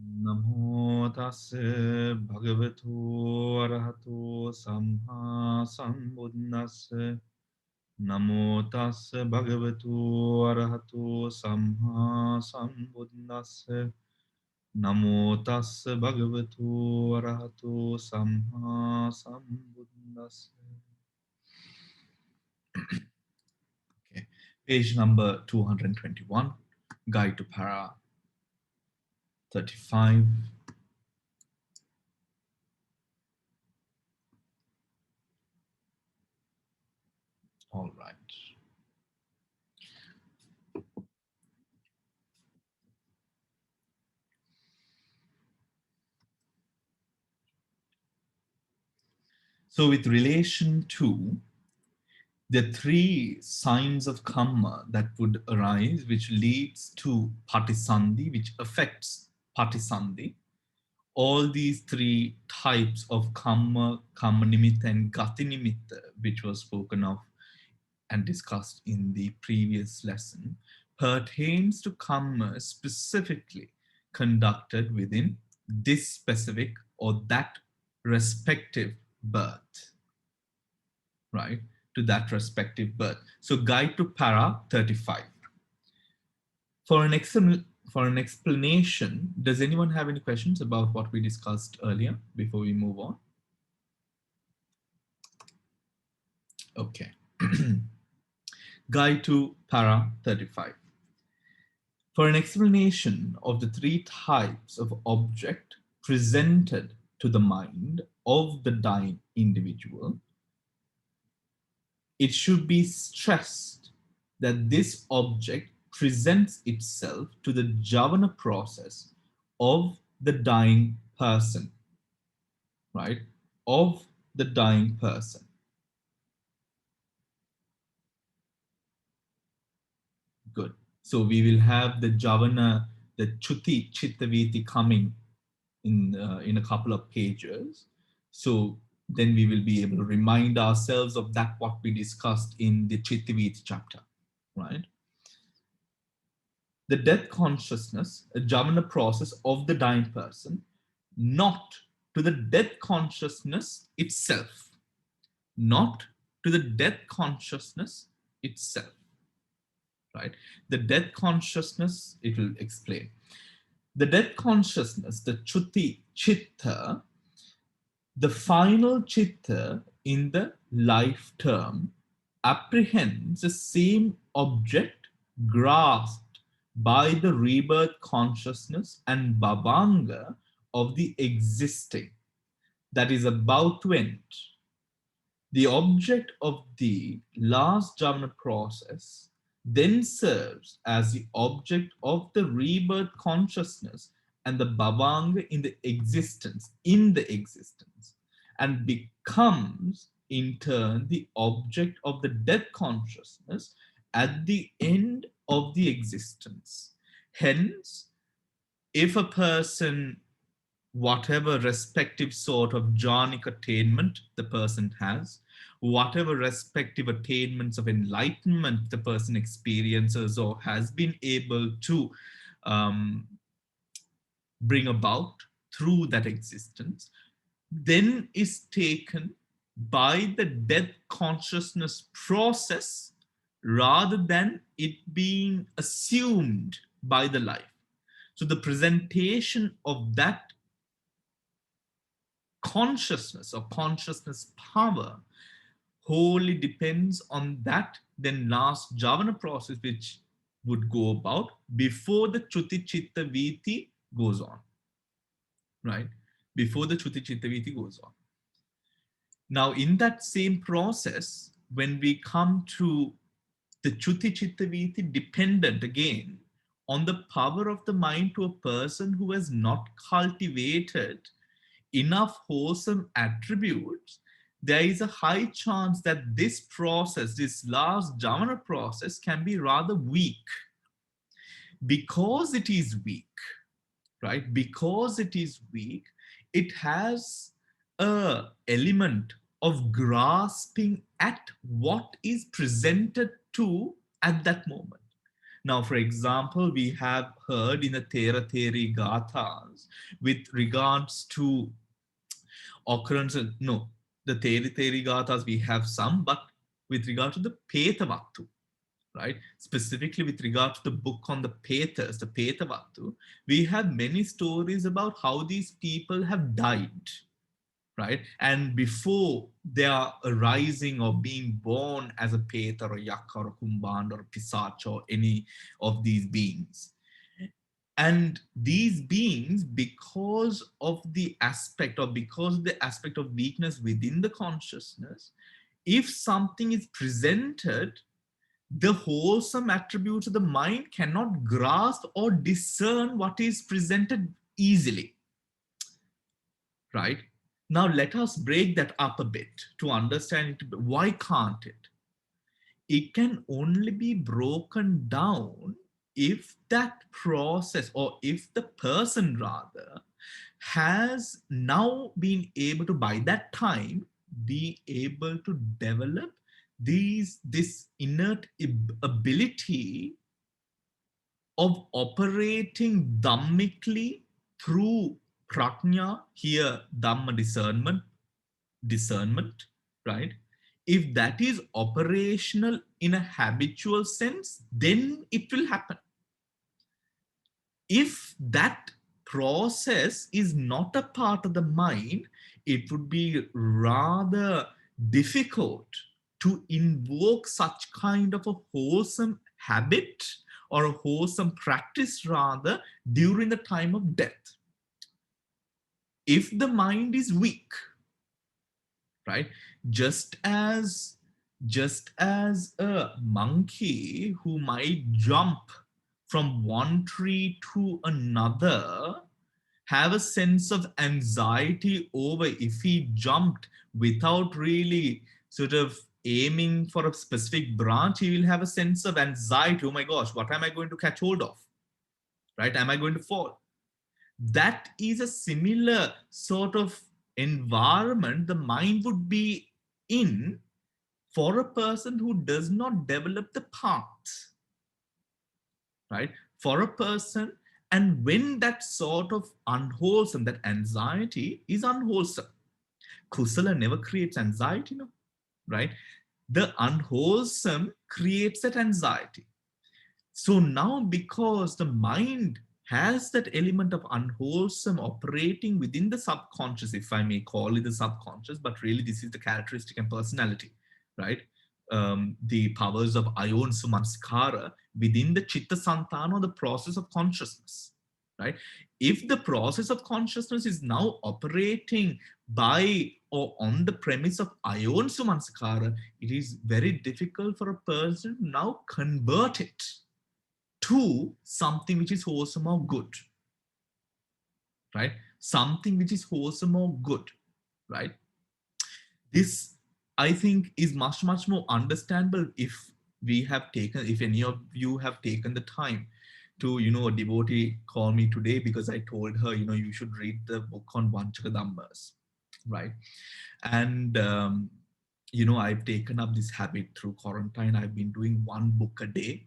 Namo tassa bhagavato arahato samma sambuddhassa. Namo tassa bhagavato arahato samma sambuddhassa. Namo tassa bhagavato arahato samma sambuddhassa. Okay. Page number 221, Guide to Para 35. All right. So with relation to the three signs of karma that would arise, which leads to patisandhi, which affects patisandhi, all these three types of karma, karma nimitta and gati nimitta, which was spoken of and discussed in the previous lesson, pertains to karma specifically conducted within this specific or that respective birth, right? To that respective birth. So guide to para 35. For an explanation, does anyone have any questions about what we discussed earlier before we move on? Okay. Guide to para 35. For an explanation of the three types of object presented to the mind of the dying individual, it should be stressed that this object presents itself to the javana process of the dying person, right? Of the dying person. Good. So we will have the javana, the chuti chittaviti coming in a couple of pages. So then we will be able to remind ourselves of that what we discussed in the chittaviti chapter, right? The death consciousness, a javana process of the dying person, not to the death consciousness itself, not to the death consciousness itself, right? The death consciousness, it will explain. The death consciousness, the chuti chitta, the final chitta in the life term apprehends the same object grasped by the rebirth consciousness and bhavanga of the existing that is about to end. The object of the last jhana process then serves as the object of the rebirth consciousness and the bhavanga in the existence, and becomes in turn the object of the death consciousness at the end of the existence. Hence, if a person, whatever respective sort of jhanic attainment the person has, whatever respective attainments of enlightenment the person experiences or has been able to um, bring about through that existence, then is taken by the death consciousness process rather than it being assumed by the life. So the presentation of that consciousness or consciousness power wholly depends on that then last javana process which would go about before the chuti chitta viti goes on, right? Before the chuti chitta viti goes on. Now in that same process, when we come to the chuti chitta viti dependent again on the power of the mind to a person who has not cultivated enough wholesome attributes, there is a high chance that this process, this last jhana process, can be rather weak. Because it is weak, right? Because it is weak, it has a element of grasping at what is presented to at that moment. Now, for example, we have heard in the Thera Theri Gathas with regards to occurrences, no, the Theri Theri Gathas, we have some, but with regard to the Petavattu, right? Specifically with regard to the book on the Petas, the Petavattu, we have many stories about how these people have died, right? And before they are arising or being born as a Peta or a Yak or a Kumband or a Pisach or any of these beings. And these beings, because of the aspect or because of the aspect of weakness within the consciousness, if something is presented, the wholesome attributes of the mind cannot grasp or discern what is presented easily, right? Now let us break that up a bit to understand it. Why can't it? It can only be broken down if that process, or if the person rather, has now been able to, by that time, be able to develop this innate ability of operating dhammically through prajna, here dhamma discernment, right? If that is operational in a habitual sense, then it will happen. If that process is not a part of the mind, it would be rather difficult to invoke such kind of a wholesome habit or a wholesome practice rather during the time of death. If the mind is weak, right? Just as a monkey who might jump from one tree to another have a sense of anxiety over if he jumped without really sort of aiming for a specific branch, he will have a sense of anxiety. Oh my gosh, what am I going to catch hold of? Right? Am I going to fall? That is a similar sort of environment the mind would be in for a person who does not develop the path, right? For a person, and when that sort of unwholesome, that anxiety is unwholesome. Kusala never creates anxiety, no, right? The unwholesome creates that anxiety. So now, because the mind has that element of unwholesome operating within the subconscious, if I may call it the subconscious, but really this is the characteristic and personality, right? The powers of ayon sumanskara within the chitta santana, or the process of consciousness, right? If the process of consciousness is now operating by or on the premise of ayon sumanskara, it is very difficult for a person to now convert it to something which is wholesome or good, right? Something which is wholesome or good, right? This, I think, is much, much more understandable if we have taken, if any of you have taken the time to, a devotee called me today because I told her, you should read the book on Vanchaka Dhammas, right? And, I've taken up this habit through quarantine. I've been doing one book a day.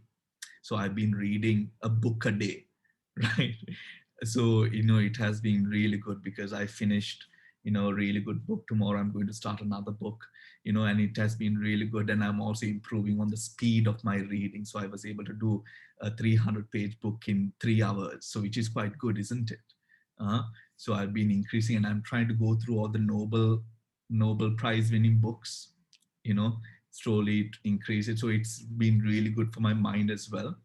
So I've been reading a book a day, right? So, it has been really good because I finished, a really good book. Tomorrow I'm going to start another book, and it has been really good. And I'm also improving on the speed of my reading. So I was able to do a 300-page book in 3 hours. So which is quite good, isn't it? So I've been increasing, and I'm trying to go through all the Nobel Prize winning books, slowly increase it. So it's been really good for my mind as well.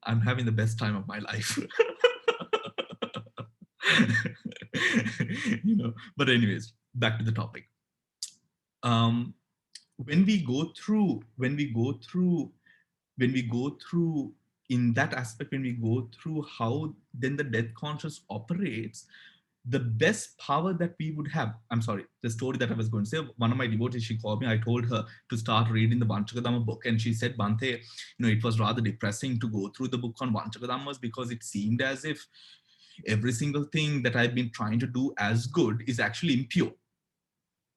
I'm having the best time of my life. But anyways, back to the topic. When we go through in that aspect, when we go through how then the death conscious operates, the best power that we would have, I'm sorry, the story that I was going to say, one of my devotees, she called me, I told her to start reading the Vanchakadhamma book, and she said, Bhante, it was rather depressing to go through the book on Vanchakadhammas because it seemed as if every single thing that I've been trying to do as good is actually impure.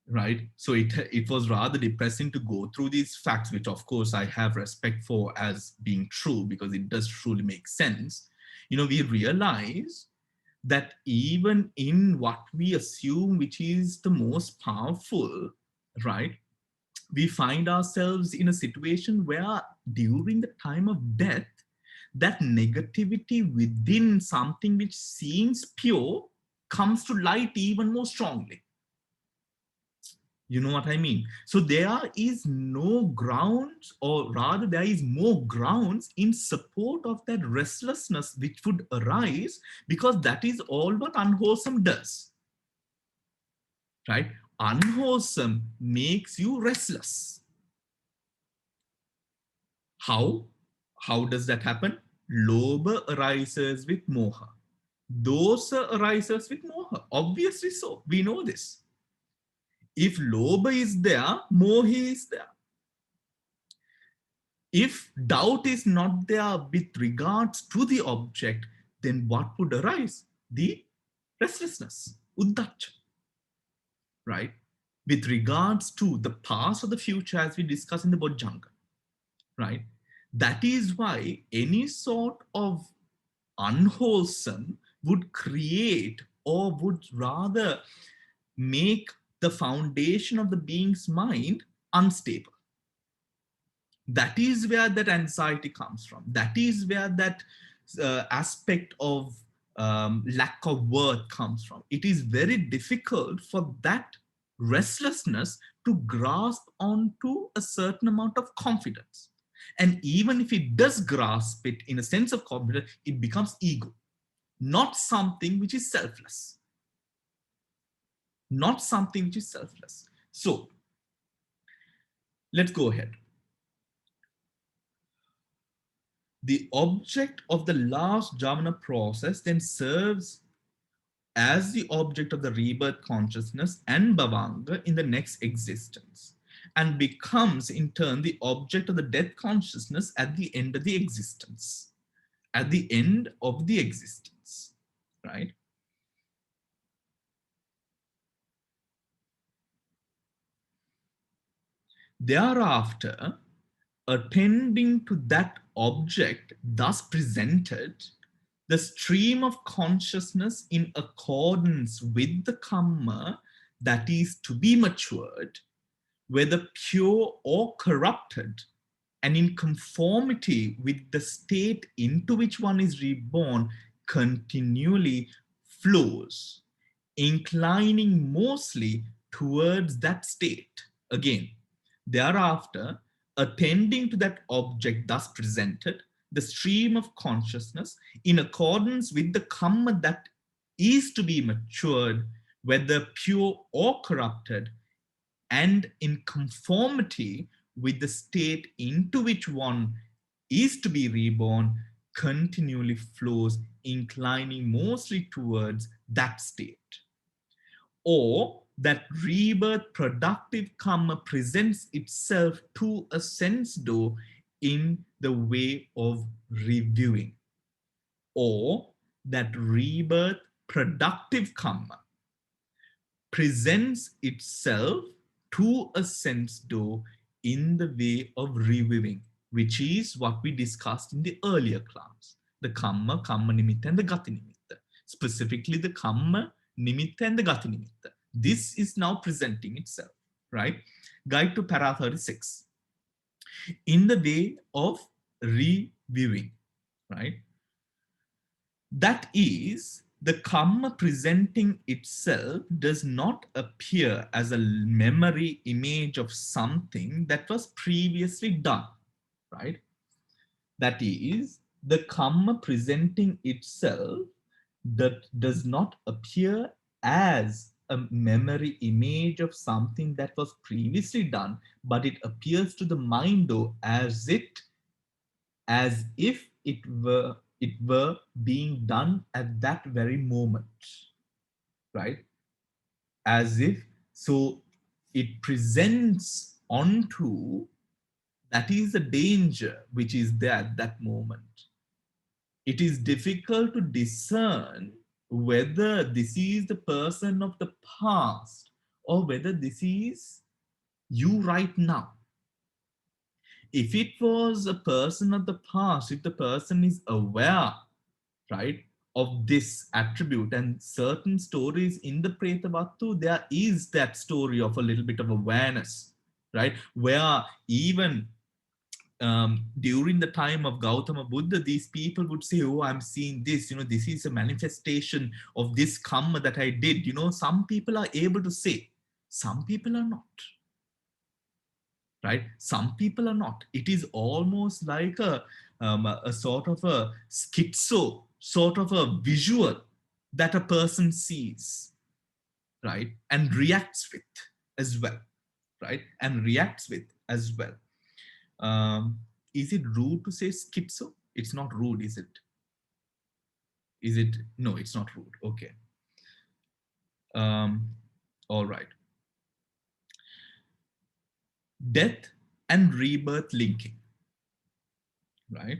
right? So it was rather depressing to go through these facts, which of course I have respect for as being true, because it does truly make sense. We realize that even in what we assume which is the most powerful, right, we find ourselves in a situation where during the time of death, that negativity within something which seems pure comes to light even more strongly. You know what I mean? So there is no grounds, or rather there is more grounds in support of that restlessness which would arise, because that is all what unwholesome does, right? Unwholesome makes you restless. How? How does that happen? Lobha arises with moha. Dosa arises with moha. Obviously so. We know this. If lobha is there, moha is there. If doubt is not there with regards to the object, then what would arise? The restlessness, uddacha, right? With regards to the past or the future, as we discuss in the Bojjhanga, right? That is why any sort of unwholesome would create, or would rather make the foundation of the being's mind unstable. That is where that anxiety comes from. That is where that aspect of lack of worth comes from. It is very difficult for that restlessness to grasp onto a certain amount of confidence. And even if it does grasp it in a sense of confidence, it becomes ego, not something which is selfless. Not something which is selfless. So let's go ahead. The object of the last jhana process then serves as the object of the rebirth consciousness and bhavanga in the next existence, and becomes in turn the object of the death consciousness at the end of the existence. At the end of the existence, right? Thereafter, attending to that object thus presented, the stream of consciousness in accordance with the karma that is to be matured, whether pure or corrupted, and in conformity with the state into which one is reborn, continually flows, inclining mostly towards that state. Again, thereafter, attending to that object thus presented, the stream of consciousness, in accordance with the karma that is to be matured, whether pure or corrupted, and in conformity with the state into which one is to be reborn, continually flows, inclining mostly towards that state. Or that rebirth productive karma presents itself to a sense door in the way of reviewing. Or that rebirth productive karma presents itself to a sense door in the way of reviewing, which is what we discussed in the earlier class. The karma, karma nimitta, and the gati nimitta. Specifically, the karma nimitta and the gati nimitta. This is now presenting itself, right? Guide to para 36. In the way of reviewing, right? That is, the karma presenting itself does not appear as a memory image of something that was previously done, right? That is, the karma presenting itself that does not appear as a memory image of something that was previously done, but it appears to the mind though as if it were being done at that very moment, right? As if, so it presents onto, that is the danger which is there at that moment. It is difficult to discern whether this is the person of the past or whether this is you right now. If it was a person of the past, if the person is aware, right, of this attribute, and certain stories in the Pretavattu, there is that story of a little bit of awareness, right, where even during the time of Gautama Buddha, these people would say, oh, I'm seeing this, this is a manifestation of this karma that I did. Some people are able to say, some people are not, right? Some people are not. It is almost like a sort of a schizo, sort of a visual that a person sees, right? And reacts with as well, right? And reacts with as well. Is it rude to say schizo? It's not rude, is it? Is it? No, it's not rude. Okay. All right. Death and rebirth linking, right?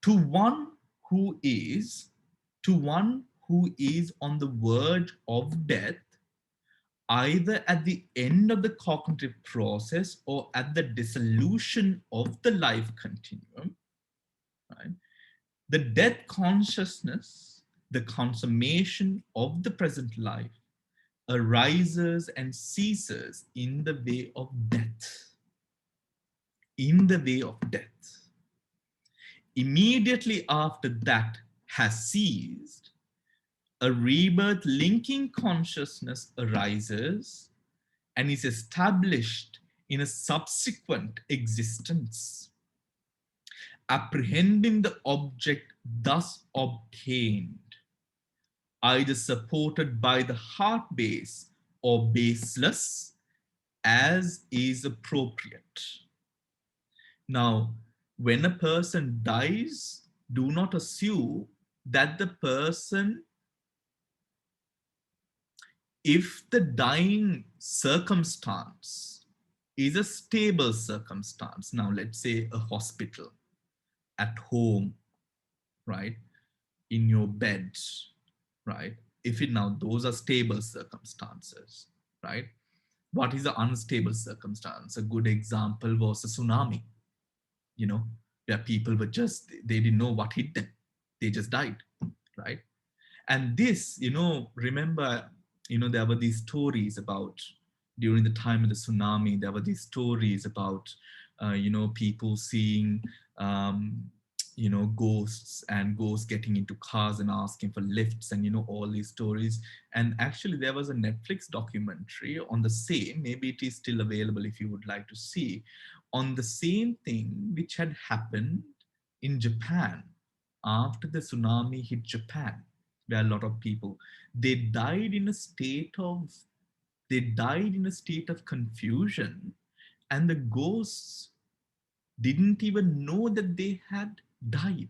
To one who is, to one who is on the verge of death, either at the end of the cognitive process or at the dissolution of the life continuum, right? The death consciousness, the consummation of the present life, arises and ceases in the way of death. In the way of death. Immediately after that has ceased, a rebirth linking consciousness arises and is established in a subsequent existence, apprehending the object thus obtained, either supported by the heart base or baseless, as is appropriate. Now, when a person dies, do not assume that the person, if the dying circumstance is a stable circumstance, now let's say a hospital, at home, right, in your bed, right, if it now, those are stable circumstances, right? What is the unstable circumstance? A good example was a tsunami, where people were just, they didn't know what hit them. They just died, right? And this, remember, there were these stories about, during the time of the tsunami, there were these stories about, people seeing, ghosts, and ghosts getting into cars and asking for lifts, and, all these stories. And actually there was a Netflix documentary on the same, maybe it is still available if you would like to see, on the same thing which had happened in Japan after the tsunami hit Japan, where a lot of people, they died in a state of, confusion, and the ghosts didn't even know that they had died,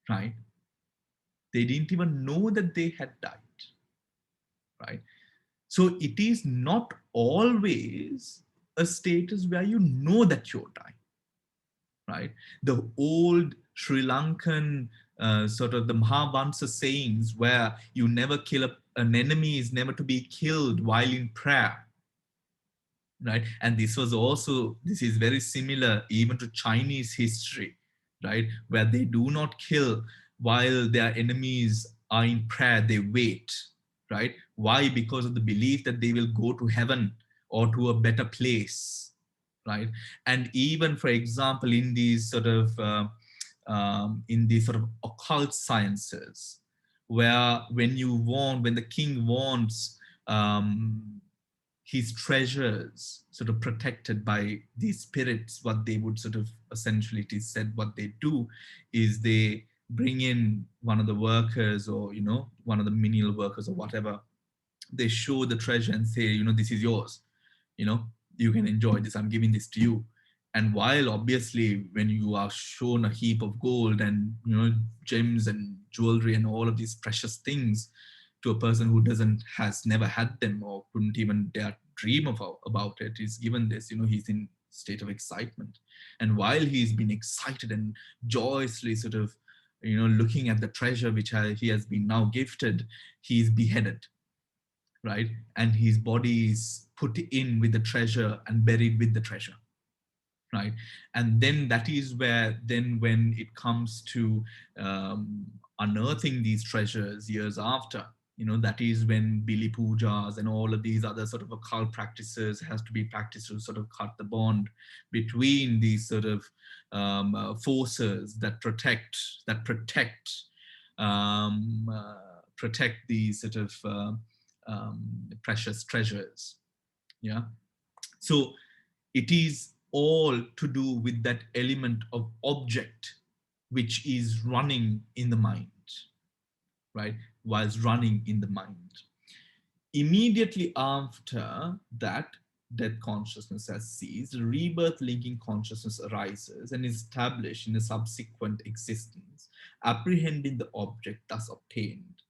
right? They didn't even know that they had died, right? So it is not always a status where you know that you're dying, right? The old Sri Lankan sort of the Mahavamsa sayings, where you never kill an enemy is never to be killed while in prayer, right? And this is very similar even to Chinese history, right? Where they do not kill while their enemies are in prayer, they wait, right? Why? Because of the belief that they will go to heaven or to a better place, right? And even, for example, in these sort of occult sciences, where when the king wants his treasures sort of protected by these spirits, what they would sort of, essentially it is said, what they do is they bring in one of the workers, or one of the menial workers or whatever. They show the treasure and say, this is yours, you can enjoy this, I'm giving this to you. And while obviously when you are shown a heap of gold and gems and jewelry and all of these precious things, to a person who has never had them or couldn't even dare dream about it, is given this, he's in state of excitement. And while he's been excited and joyously sort of, looking at the treasure which he has been now gifted, he's beheaded, right? And his body is put in with the treasure and buried with the treasure, right? And then that is where, then when it comes to unearthing these treasures years after, that is when Bili Pujas and all of these other sort of occult practices has to be practiced to sort of cut the bond between these sort of forces that um, uh, protect these sort of precious treasures. Yeah. So it is all to do with that element of object which is running in the mind, right? Whilst running in the mind. Immediately after that, death consciousness has ceased, rebirth linking consciousness arises and is established in a subsequent existence, apprehending the object thus obtained,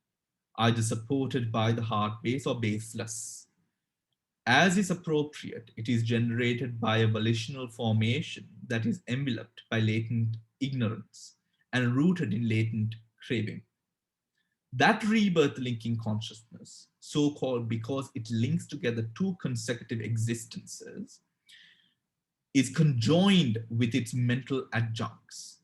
either supported by the heart base or baseless. As is appropriate, it is generated by a volitional formation that is enveloped by latent ignorance and rooted in latent craving. That rebirth linking consciousness, so called because it links together two consecutive existences, is conjoined with its mental adjuncts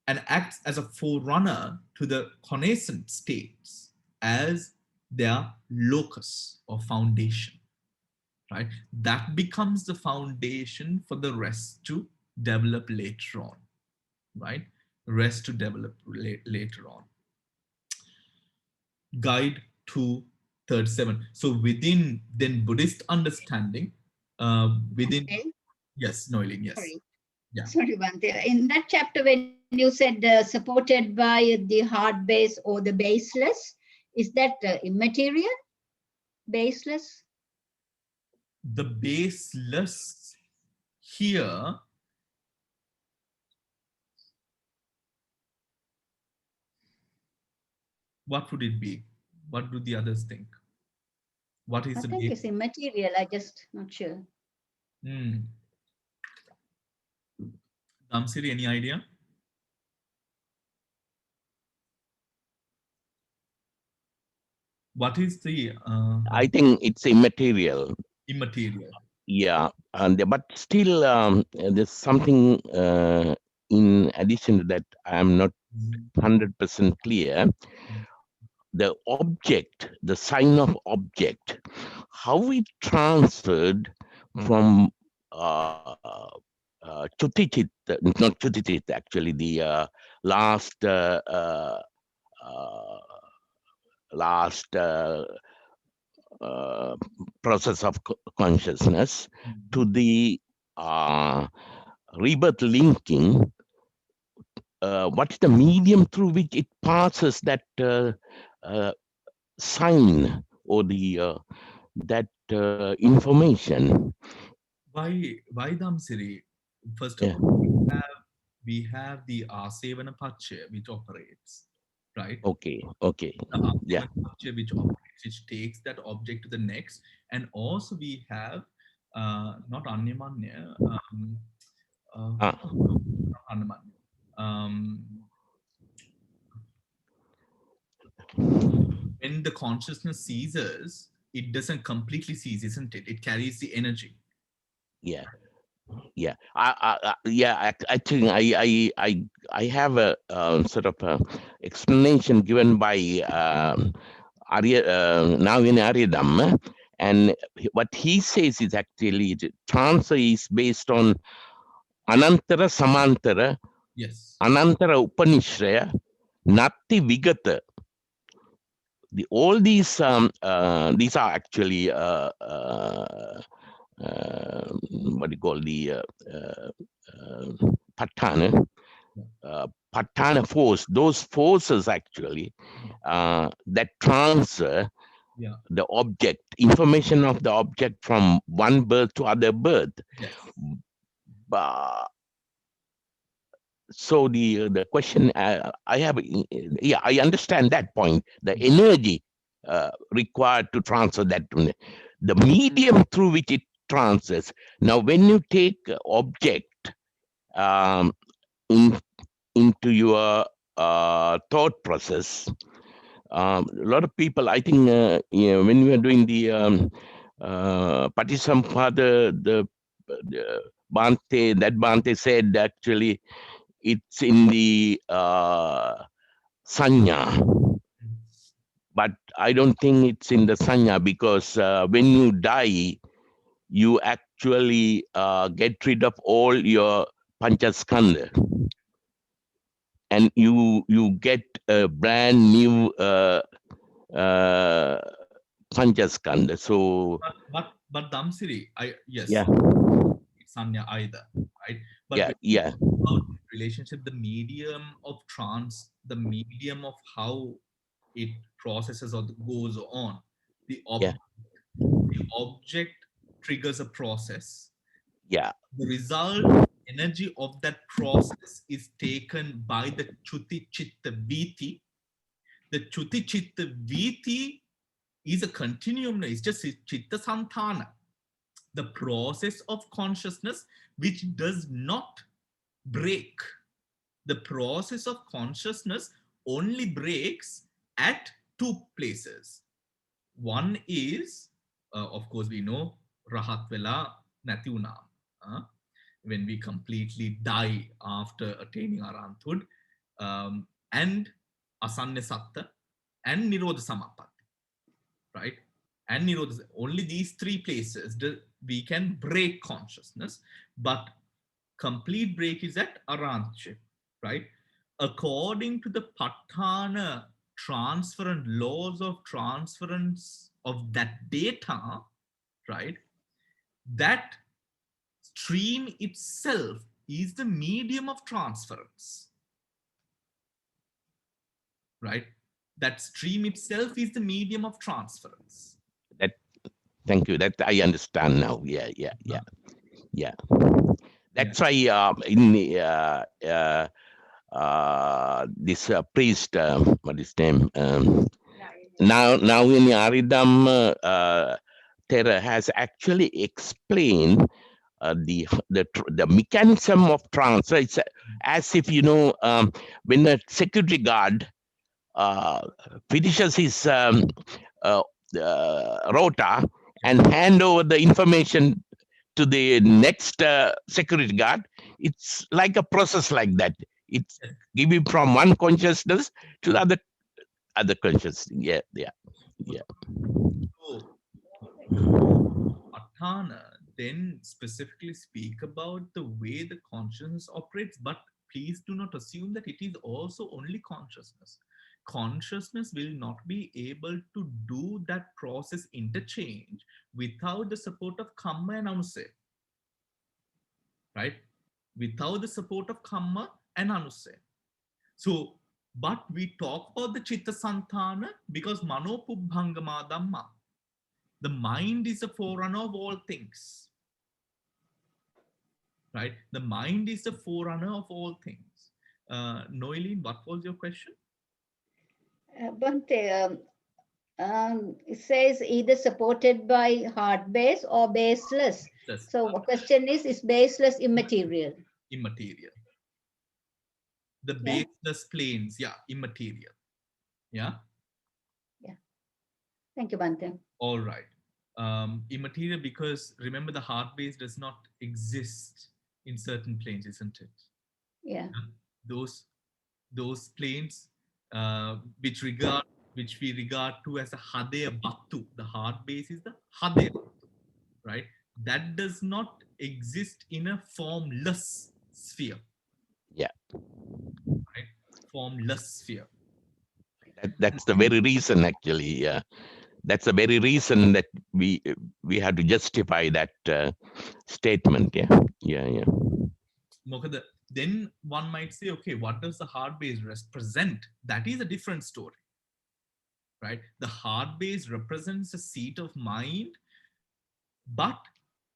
and acts as a forerunner to the connascent states as their locus or foundation, right? That becomes the foundation for the rest to develop later on, right? Rest to develop later on. Guide to 37. So within then Buddhist understanding, within, Okay. yes, Noiling, yes. Sorry. Yeah. Sorry, Bhante. In that chapter, when you said supported by the heart base or the baseless, is that immaterial, baseless? The baseless here, what would it be? What do the others think? What is I the think base? it's immaterial. I just not sure. Hmm. Damsiri, any idea? What is the I think it's immaterial. immaterial? Yeah, and but still, there's something in addition to that. I'm not 100% clear. The object, the sign of object, how it transferred from Chutichit, not Chutichit, actually, the uh, last uh, process of consciousness to the uh, rebirth linking. What is the medium through which it passes that uh, sign or the that information? Why Damsiri? First of Yeah. all, we have the Asevana Pacha which operates, right? Okay. Okay. The Yeah. Asevana Pacha which operates, which takes that object to the next, and also we have not Anyamanya, Ah. not Anamanya. When the consciousness ceases, it doesn't completely cease, isn't it? It carries the energy. Yeah. Yeah. I think I have a sort of a explanation given by now in Aryadhamma, and what he says is actually the transfer is based on Anantara Samantara, Yes. Anantara Upanishaya, Natti Vigata. All these are actually what do you call the Patana. Patana force, those forces actually that transfer Yeah. the object, information of the object from one birth to other birth. Yes. So the question I have, yeah, I understand that point. The energy required to transfer that, the medium through which it transfers. Now, when you take object in, into your thought process, a lot of people, I think, when we are doing the Patisampada, the Bhante, that Bhante said actually it's in the Sanya, but I don't think it's in the Sanya because when you die, you actually get rid of all your Panchaskanda and you get a brand new Panchaskanda. So but Damsiri, yes, yeah, it's Sanya either, right? But yeah, when we yeah, talk about relationship, the medium of the medium of how it processes or goes on, the yeah, object triggers a process. yeah, The result energy of that process is taken by the Chuti Chitta Viti. The Chuti Chitta Viti is a continuum, it's just Chitta Santana, the process of consciousness which does not break. The process of consciousness only breaks at two places. One is, of course, we know Rahat Vela Natunam, when we completely die after attaining Aranthood, and Asanya Satta and Nirodha Samapatti, right? And Nirodha, only these three places we can break consciousness, but complete break is at Arantship, right? According to the Patthana transferent laws of transference of that data, right? That stream itself is the medium of transference, right? That stream itself is the medium of transference. that, thank you. That I understand now. Yeah, yeah, yeah, yeah. That's why in the this priest, what is his name? Now in Abhidhamma Terra has actually explained the mechanism of transfer. It's as if when a security guard finishes his rota and hand over the information to the next security guard. It's like a process like that. It's giving from one consciousness to the other consciousness. Yeah, yeah, yeah. So, Atthana then specifically speak about the way the consciousness operates, but please do not assume that it is also only consciousness. Consciousness will not be able to do that process interchange without the support of Kamma and Anusaya, right? Without the support of Kamma and Anusaya. So, but we talk about the Chitta Santana because Mano Pubbhangama Dhamma. The mind is the forerunner of all things, right? The mind is the forerunner of all things. Noeline, what was your question? Bhante, it says either supported by heart base or baseless. Yes. So the question is baseless immaterial? Immaterial. The Yeah. baseless planes, yeah, immaterial. Yeah. Yeah. Thank you, Bhante. All right. Immaterial because remember the heart base does not exist in certain planes, isn't it? Yeah. Those planes which we regard to as a Hadaya Bhattu. The heart base is the Hadaya Bhattu, right? That does not exist in a formless sphere. Yeah. Right? Formless sphere. That's the very reason, actually. Yeah, that's the very reason that we have to justify that statement. Yeah, yeah, yeah. Mokada, then one might say, okay, what does the heart base represent? That is a different story, right? The heart base represents a seat of mind, but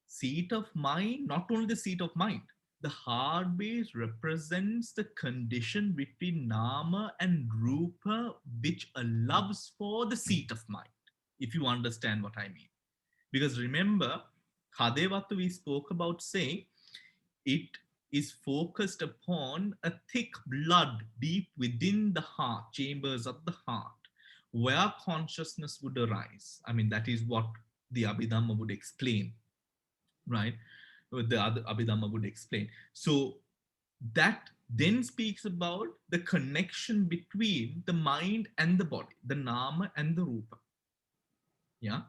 seat of mind, not only the seat of mind, the heart base represents the condition between Nama and Rupa, which allows for the seat of mind, if you understand what I mean. Because remember, Kadevatu we spoke about saying it is focused upon a thick blood deep within the heart, chambers of the heart. where consciousness would arise. I mean, that is what the Abhidhamma would explain, right? The other Abhidhamma would explain. So that then speaks about the connection between the mind and the body, the nama and the rupa. Yeah.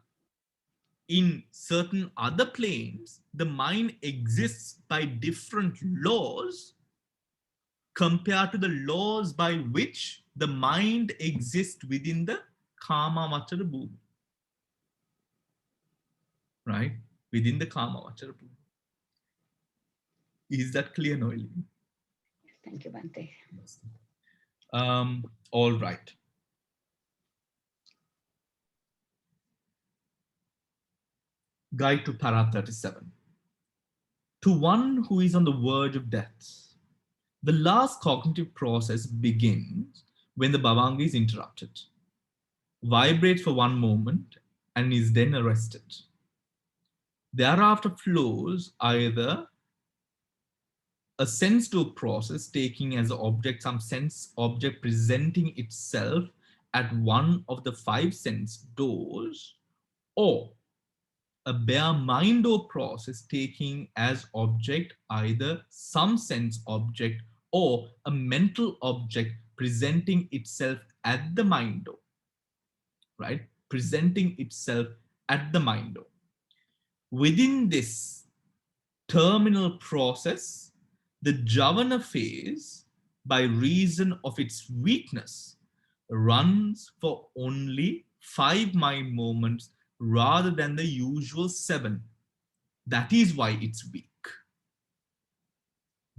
In certain other planes, the mind exists by different laws compared to the laws by which the mind exists within the kama vachara bhumi. Right? Within the kama vachara bhumi. Is that clear, Noeli? Thank you, Bhante. All right. Guide to para 37. To one who is on the verge of death, the last cognitive process begins when the bhavanga is interrupted, vibrates for one moment, and is then arrested. Thereafter flows either a sense door process taking as an object some sense object presenting itself at one of the 5 sense doors, or a bare mind door process taking as object either some sense object or a mental object presenting itself at the mind door, right? Presenting itself at the mind door. Within this terminal process, the Javana phase, by reason of its weakness, runs for only 5 mind moments rather than the usual 7. That is why it's weak.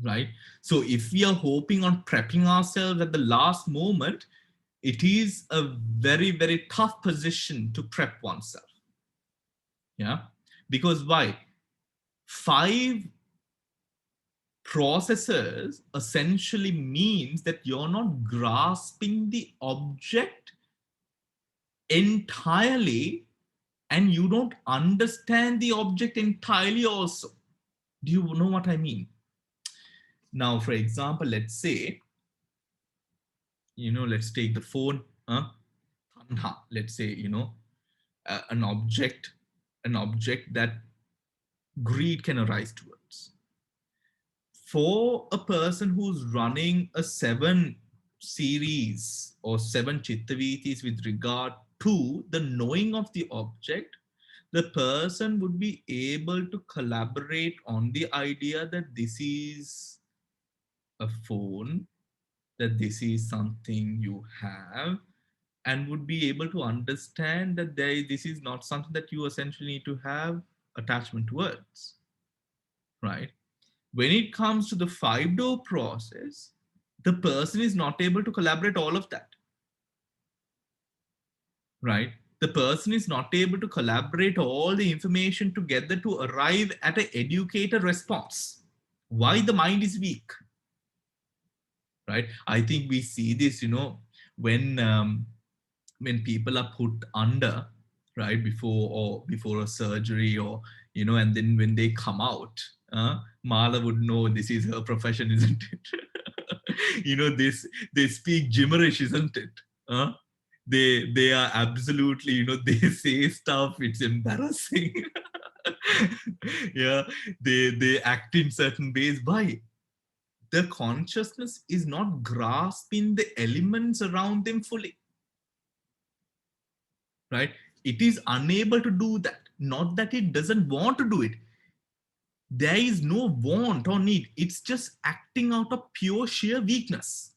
Right? So if we are hoping on prepping ourselves at the last moment, it is a very, very tough position to prep oneself. Yeah? Because why? 5 processes essentially means that you're not grasping the object entirely and you don't understand the object entirely also. Do you know what I mean? Now, for example, let's say, let's take the phone, tanha, let's say, an object that greed can arise towards. For a person who's running a 7 series or 7 chittavitis with regard to the knowing of the object, the person would be able to collaborate on the idea that this is a phone, that this is something you have, and would be able to understand that this is not something that you essentially need to have attachment towards, right? When it comes to the 5-door process, the person is not able to collaborate all of that, right? The person is not able to collaborate all the information together to arrive at an educated response. Why the mind is weak, right? I think we see this, when people are put under, right, before a surgery, or and then when they come out, Mala would know this is her profession, isn't it? They speak gibberish, isn't it? They are absolutely, they say stuff, it's embarrassing. Yeah, they act in certain ways. Why? The consciousness is not grasping the elements around them fully, right? It is unable to do that. Not that it doesn't want to do it. There is no want or need. It's just acting out of pure sheer weakness,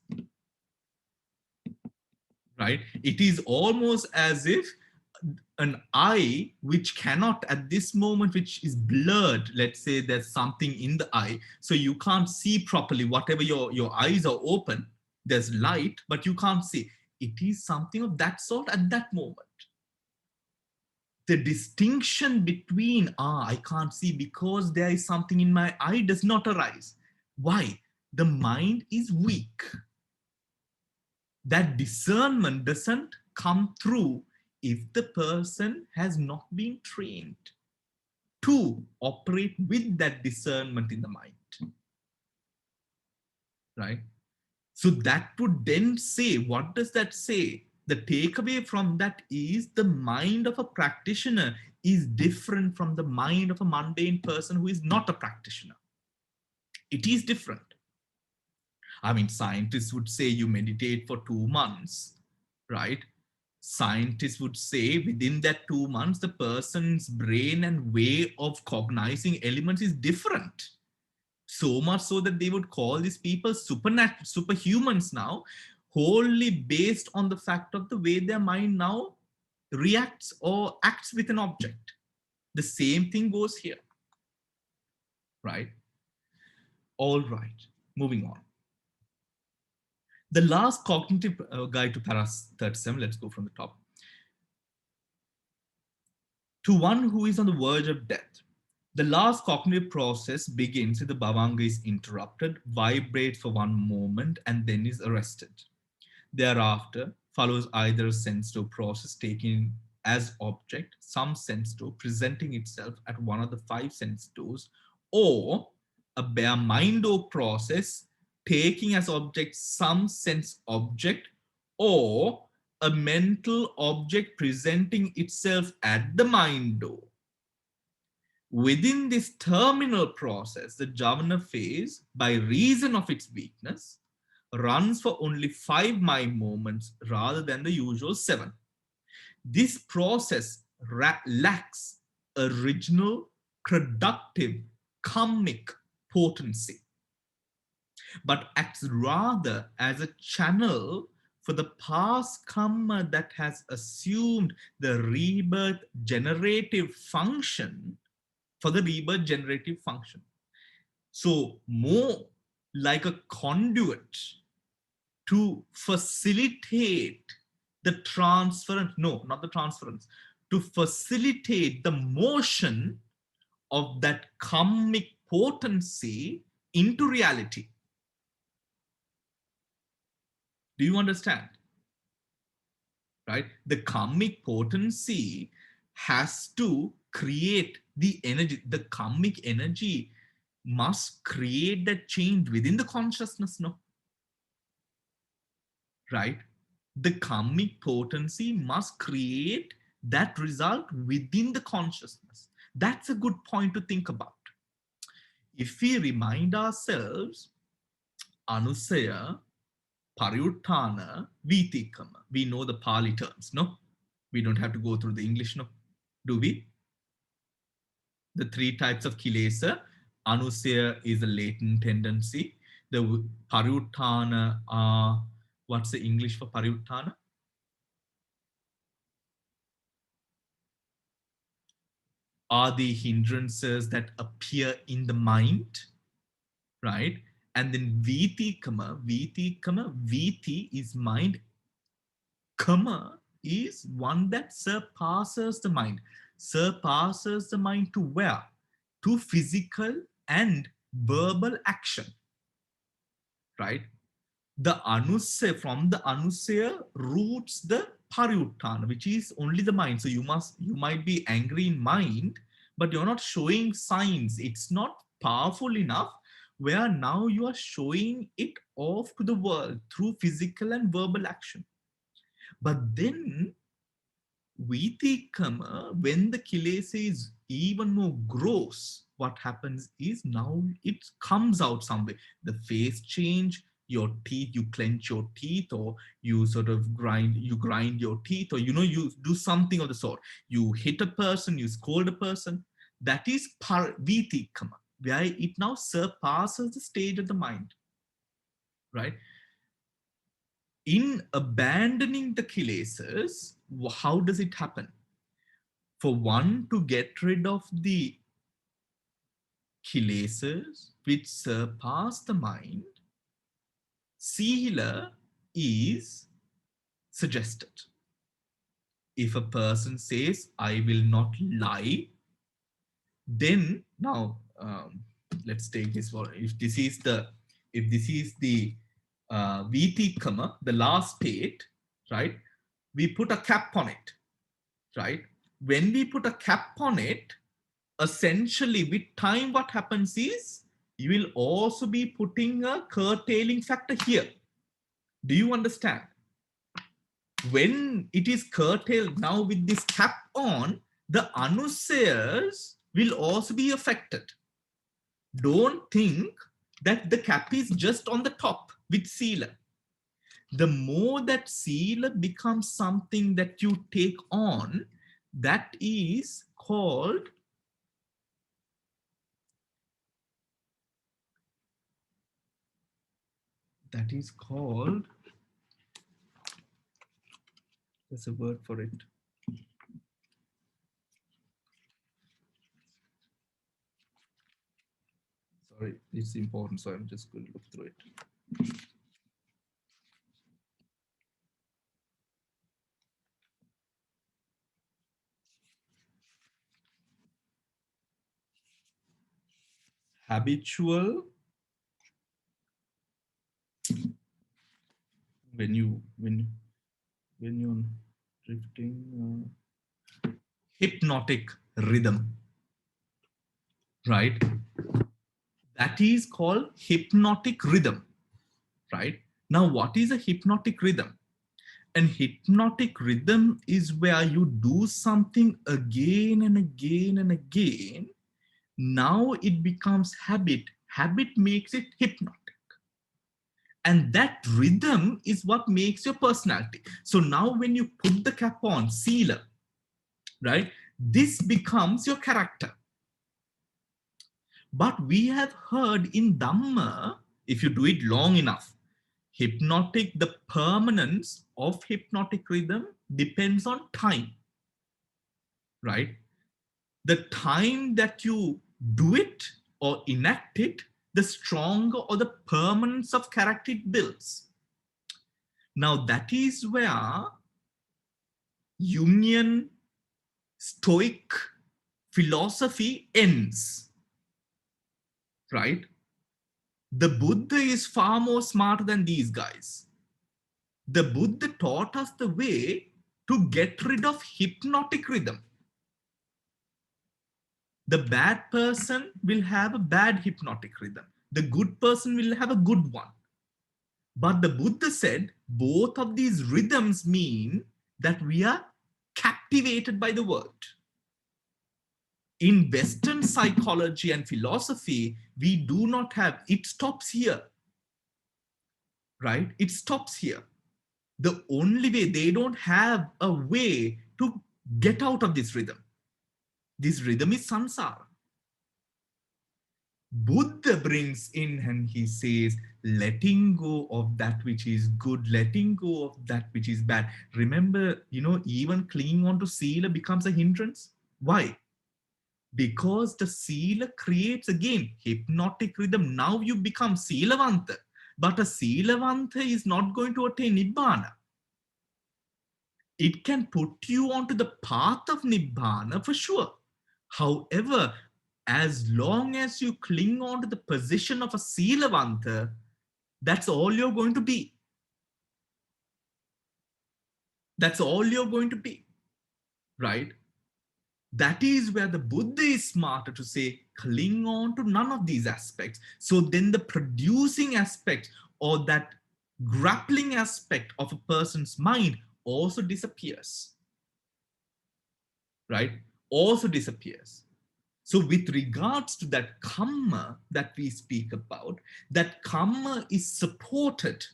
right? It is almost as if an eye which cannot at this moment, which is blurred, let's say there's something in the eye, so you can't see properly, whatever your eyes are open, there's light, but you can't see. It is something of that sort at that moment. The distinction between, I can't see because there is something in my eye does not arise. Why? The mind is weak. That discernment doesn't come through if the person has not been trained to operate with that discernment in the mind, right? So that would then say, what does that say? The takeaway from that is the mind of a practitioner is different from the mind of a mundane person who is not a practitioner. It is different. I mean, scientists would say you meditate for 2 months, right? Scientists would say within that 2 months, the person's brain and way of cognizing elements is different. So much so that they would call these people superhumans now, wholly based on the fact of the way their mind now reacts or acts with an object. The same thing goes here, right? All right, moving on. The last cognitive guide to para 37, let's go from the top. To one who is on the verge of death, the last cognitive process begins if the bhavanga is interrupted, vibrates for one moment, and then is arrested. Thereafter follows either a sense door process taking as object some sense door presenting itself at one of the 5 sense doors, or a bare mind door process taking as object some sense object, or a mental object presenting itself at the mind door. Within this terminal process, the jhana phase, by reason of its weakness, runs for only 5 mind moments rather than the usual 7. This process lacks original, productive, karmic potency, but acts rather as a channel for the past karma that has assumed the rebirth generative function So more like a conduit to facilitate the transference, no, not the transference, to facilitate the motion of that karmic potency into reality. Do you understand? Right? The karmic potency has to create the energy. The karmic energy must create that change within the consciousness, no? Right? The karmic potency must create that result within the consciousness. That's a good point to think about. If we remind ourselves, anusaya, pariuttana, vitikama, we know the Pali terms, no? We don't have to go through the English, no? Do we? The 3 types of kilesa. Anusaya is a latent tendency. The pariuttana are, what's the English for pariuttana? Are the hindrances that appear in the mind, right? And then vitikama, viti is mind. Kama is one that surpasses the mind. Surpasses the mind to where? To physical and verbal action, right? The anusaya, from the anusaya roots the pariuttana, which is only the mind. So you might be angry in mind, but you're not showing signs. It's not powerful enough where now you are showing it off to the world through physical and verbal action. But then vitikama, when the kilesa is even more gross, what happens is now it comes out somewhere. The face change, your teeth, you clench your teeth, or you sort of grind your teeth, or you do something of the sort. You hit a person, you scold a person. That is vitikama, where it now surpasses the stage of the mind, right? In abandoning the kilesas, how does it happen? For one to get rid of the kilesas which surpass the mind, sila is suggested. If a person says, I will not lie, then now let's take this one. If this is the vitikama, the last state, right? We put a cap on it, right? When we put a cap on it, essentially with time, what happens is you will also be putting a curtailing factor here. Do you understand? when it is curtailed now with this cap on, the anusayas will also be affected. Don't think that the cap is just on the top with sila. The more that sila becomes something that you take on, that is called there's a word for it. Sorry, it's important, so I'm just going to look through it. Habitual, when you're drifting, hypnotic rhythm, right? That is called hypnotic rhythm, right? Now, what is a hypnotic rhythm? And hypnotic rhythm is where you do something again and again and again. Now it becomes habit. Habit makes it hypnotic. And that rhythm is what makes your personality. So now when you put the cap on, sila, right? This becomes your character. But we have heard in Dhamma, if you do it long enough, hypnotic, the permanence of hypnotic rhythm depends on time, right? The time that you do it or enact it, the stronger or the permanence of character it builds. Now that is where Jungian Stoic philosophy ends, right? The Buddha is far more smarter than these guys. The Buddha taught us the way to get rid of hypnotic rhythm. The bad person will have a bad hypnotic rhythm. The good person will have a good one. But the Buddha said both of these rhythms mean that we are captivated by the world. In Western psychology and philosophy, we do not have, it stops here, right? It stops here. The only way, they don't have a way to get out of this rhythm. This rhythm is samsara. Buddha brings in and he says, letting go of that which is good, letting go of that which is bad. Remember, even clinging on to sila becomes a hindrance. Why? Because the sila creates again hypnotic rhythm. Now you become silavanta, but a silavanta is not going to attain nibbana. It can put you onto the path of nibbana for sure. However, as long as you cling on to the position of a silavanta, that's all you're going to be. That's all you're going to be, right? That is where the Buddha is smarter to say, cling on to none of these aspects. So then the producing aspect or that grappling aspect of a person's mind also disappears, right? Also disappears. So with regards to that karma that we speak about, that karma is supported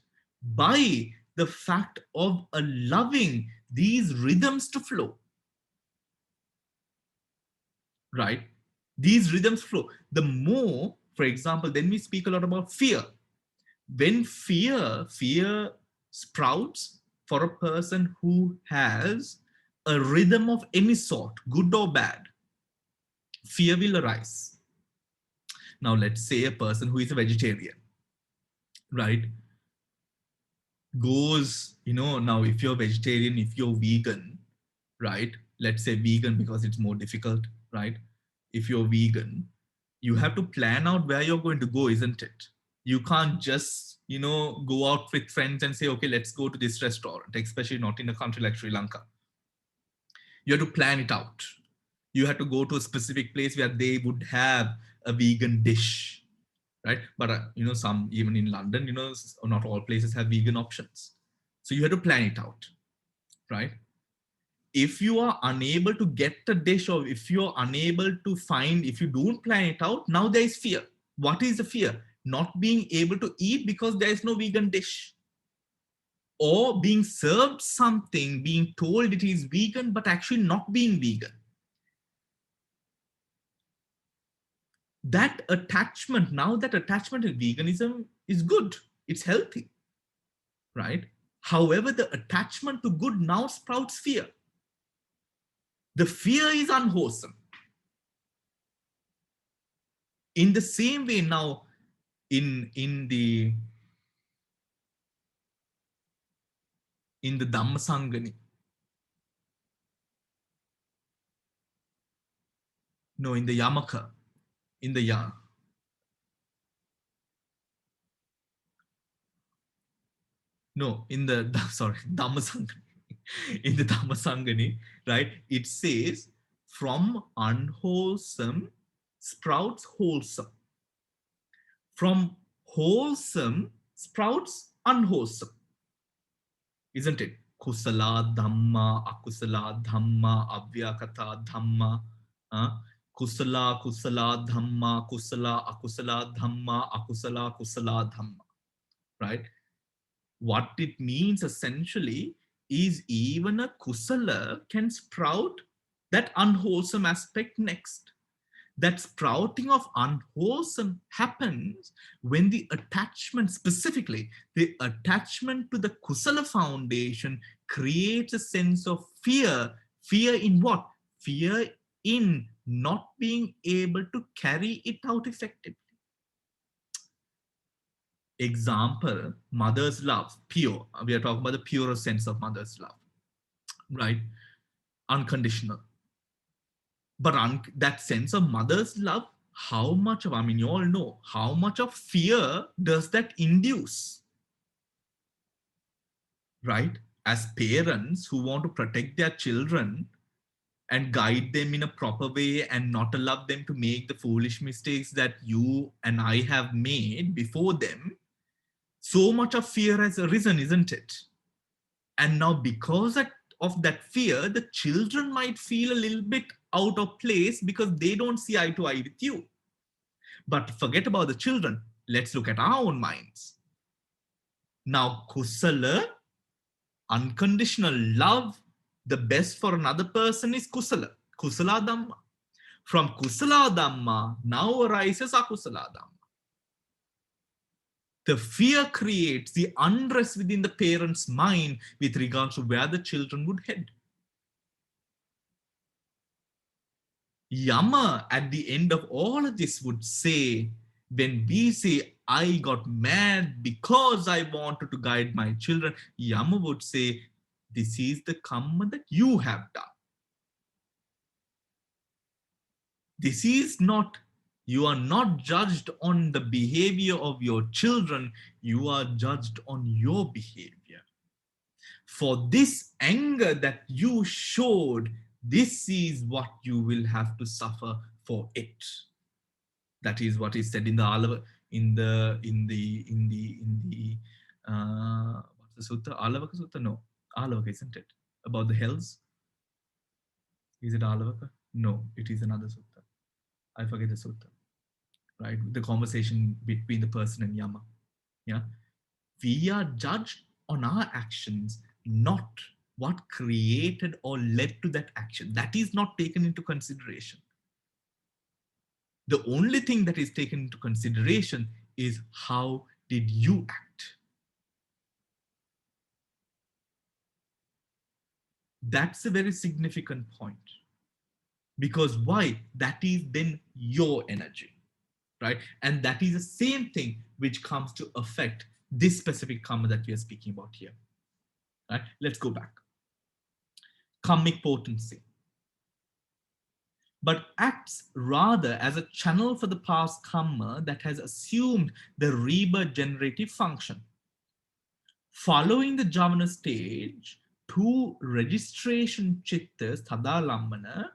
by the fact of allowing these rhythms to flow, right? These rhythms flow. The more, for example, then we speak a lot about fear. When fear sprouts for a person who has a rhythm of any sort, good or bad, fear will arise. Now, let's say a person who is a vegetarian, right, goes, now if you're vegetarian, if you're vegan, right, let's say vegan because it's more difficult, right? If you're vegan, you have to plan out where you're going to go, isn't it? You can't just, go out with friends and say, okay, let's go to this restaurant, especially not in a country like Sri Lanka. You have to plan it out. You have to go to a specific place where they would have a vegan dish, right? But, some, even in London, not all places have vegan options. So you have to plan it out. right? If you are unable to get the dish, or if you're unable to find, if you don't plan it out, now there is fear. What is the fear? Not being able to eat because there is no vegan dish. Or being served something, being told it is vegan, but actually not being vegan. That attachment, now that attachment to veganism is good, it's healthy, right? However, the attachment to good now sprouts fear. The fear is unwholesome. In the same way now, in the Dhamma Sangani, no, in the Yamaka, in the no, in the sorry, Dhamma Sangani, in the Dhamma Sangani, right? It says, from unwholesome sprouts wholesome. From wholesome sprouts unwholesome, isn't it? Kusala Dhamma, Akusala Dhamma, Avyakata Dhamma, Kusala Kusala Dhamma, Kusala Akusala Dhamma, Akusala Kusala Dhamma, right? What it means essentially is even a kusala can sprout that unwholesome aspect next. That sprouting of unwholesome happens when the attachment, specifically the attachment to the kusala foundation, creates a sense of fear. Fear in what? Fear in not being able to carry it out effectively. Example, mother's love, pure. We are talking about the purest sense of mother's love, right? Unconditional. But that sense of mother's love, how much of, I mean, you all know, how much of fear does that induce, right? As parents who want to protect their children and guide them in a proper way and not allow them to make the foolish mistakes that you and I have made before them, so much of fear has arisen, isn't it? And now because of that fear, the children might feel a little bit out of place because they don't see eye to eye with you. But forget about the children. Let's look at our own minds. Now, kusala, unconditional love, the best for another person is kusala. Kusala Dhamma. From kusala Dhamma, now arises akusala Dhamma. The fear creates the unrest within the parent's mind with regards to where the children would head. Yama at the end of all of this would say, when we say, I got mad because I wanted to guide my children, Yama would say, this is the karma that you have done. This is not, you are not judged on the behavior of your children, you are judged on your behavior. For this anger that you showed, this is what you will have to suffer for it. That is what is said in the Alava, what's the sutta? Alavaka sutta? No, Alavaka, isn't it? About the hells. Is it Alavaka? No, it is another sutta. I forget the sutta. Right, the conversation between the person and Yama. Yeah, we are judged on our actions, not what created or led to that action. That is not taken into consideration. The only thing that is taken into consideration is how did you act. That's a very significant point. Because why? That is then your energy, right? And that is the same thing which comes to affect this specific karma that we are speaking about here. Right? Let's go back. Karmic potency. But acts rather as a channel for the past karma that has assumed the rebirth generative function. Following the Javana stage, two registration chittas, Tadalambana,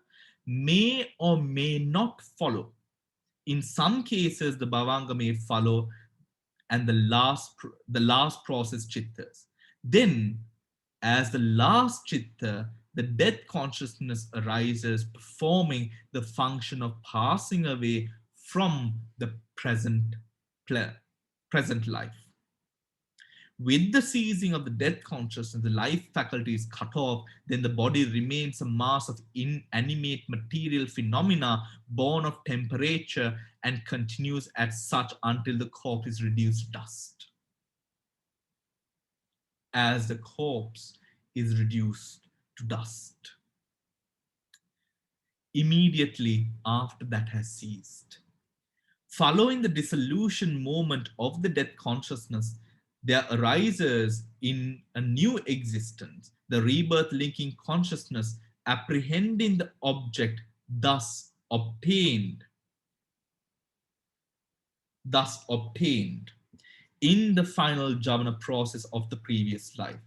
may or may not follow. In some cases, the Bhavanga may follow, and the last process chittas. Then As the last chitta, the death consciousness arises, performing the function of passing away from the present life. With the ceasing of the death consciousness, the life faculty is cut off, then the body remains a mass of inanimate material phenomena born of temperature and continues as such until the corpse is reduced to dust. As the corpse is reduced to dust. Immediately after that has ceased. Following the dissolution moment of the death consciousness, there arises in a new existence, the rebirth linking consciousness, apprehending the object thus obtained in the final jhana process of the previous life.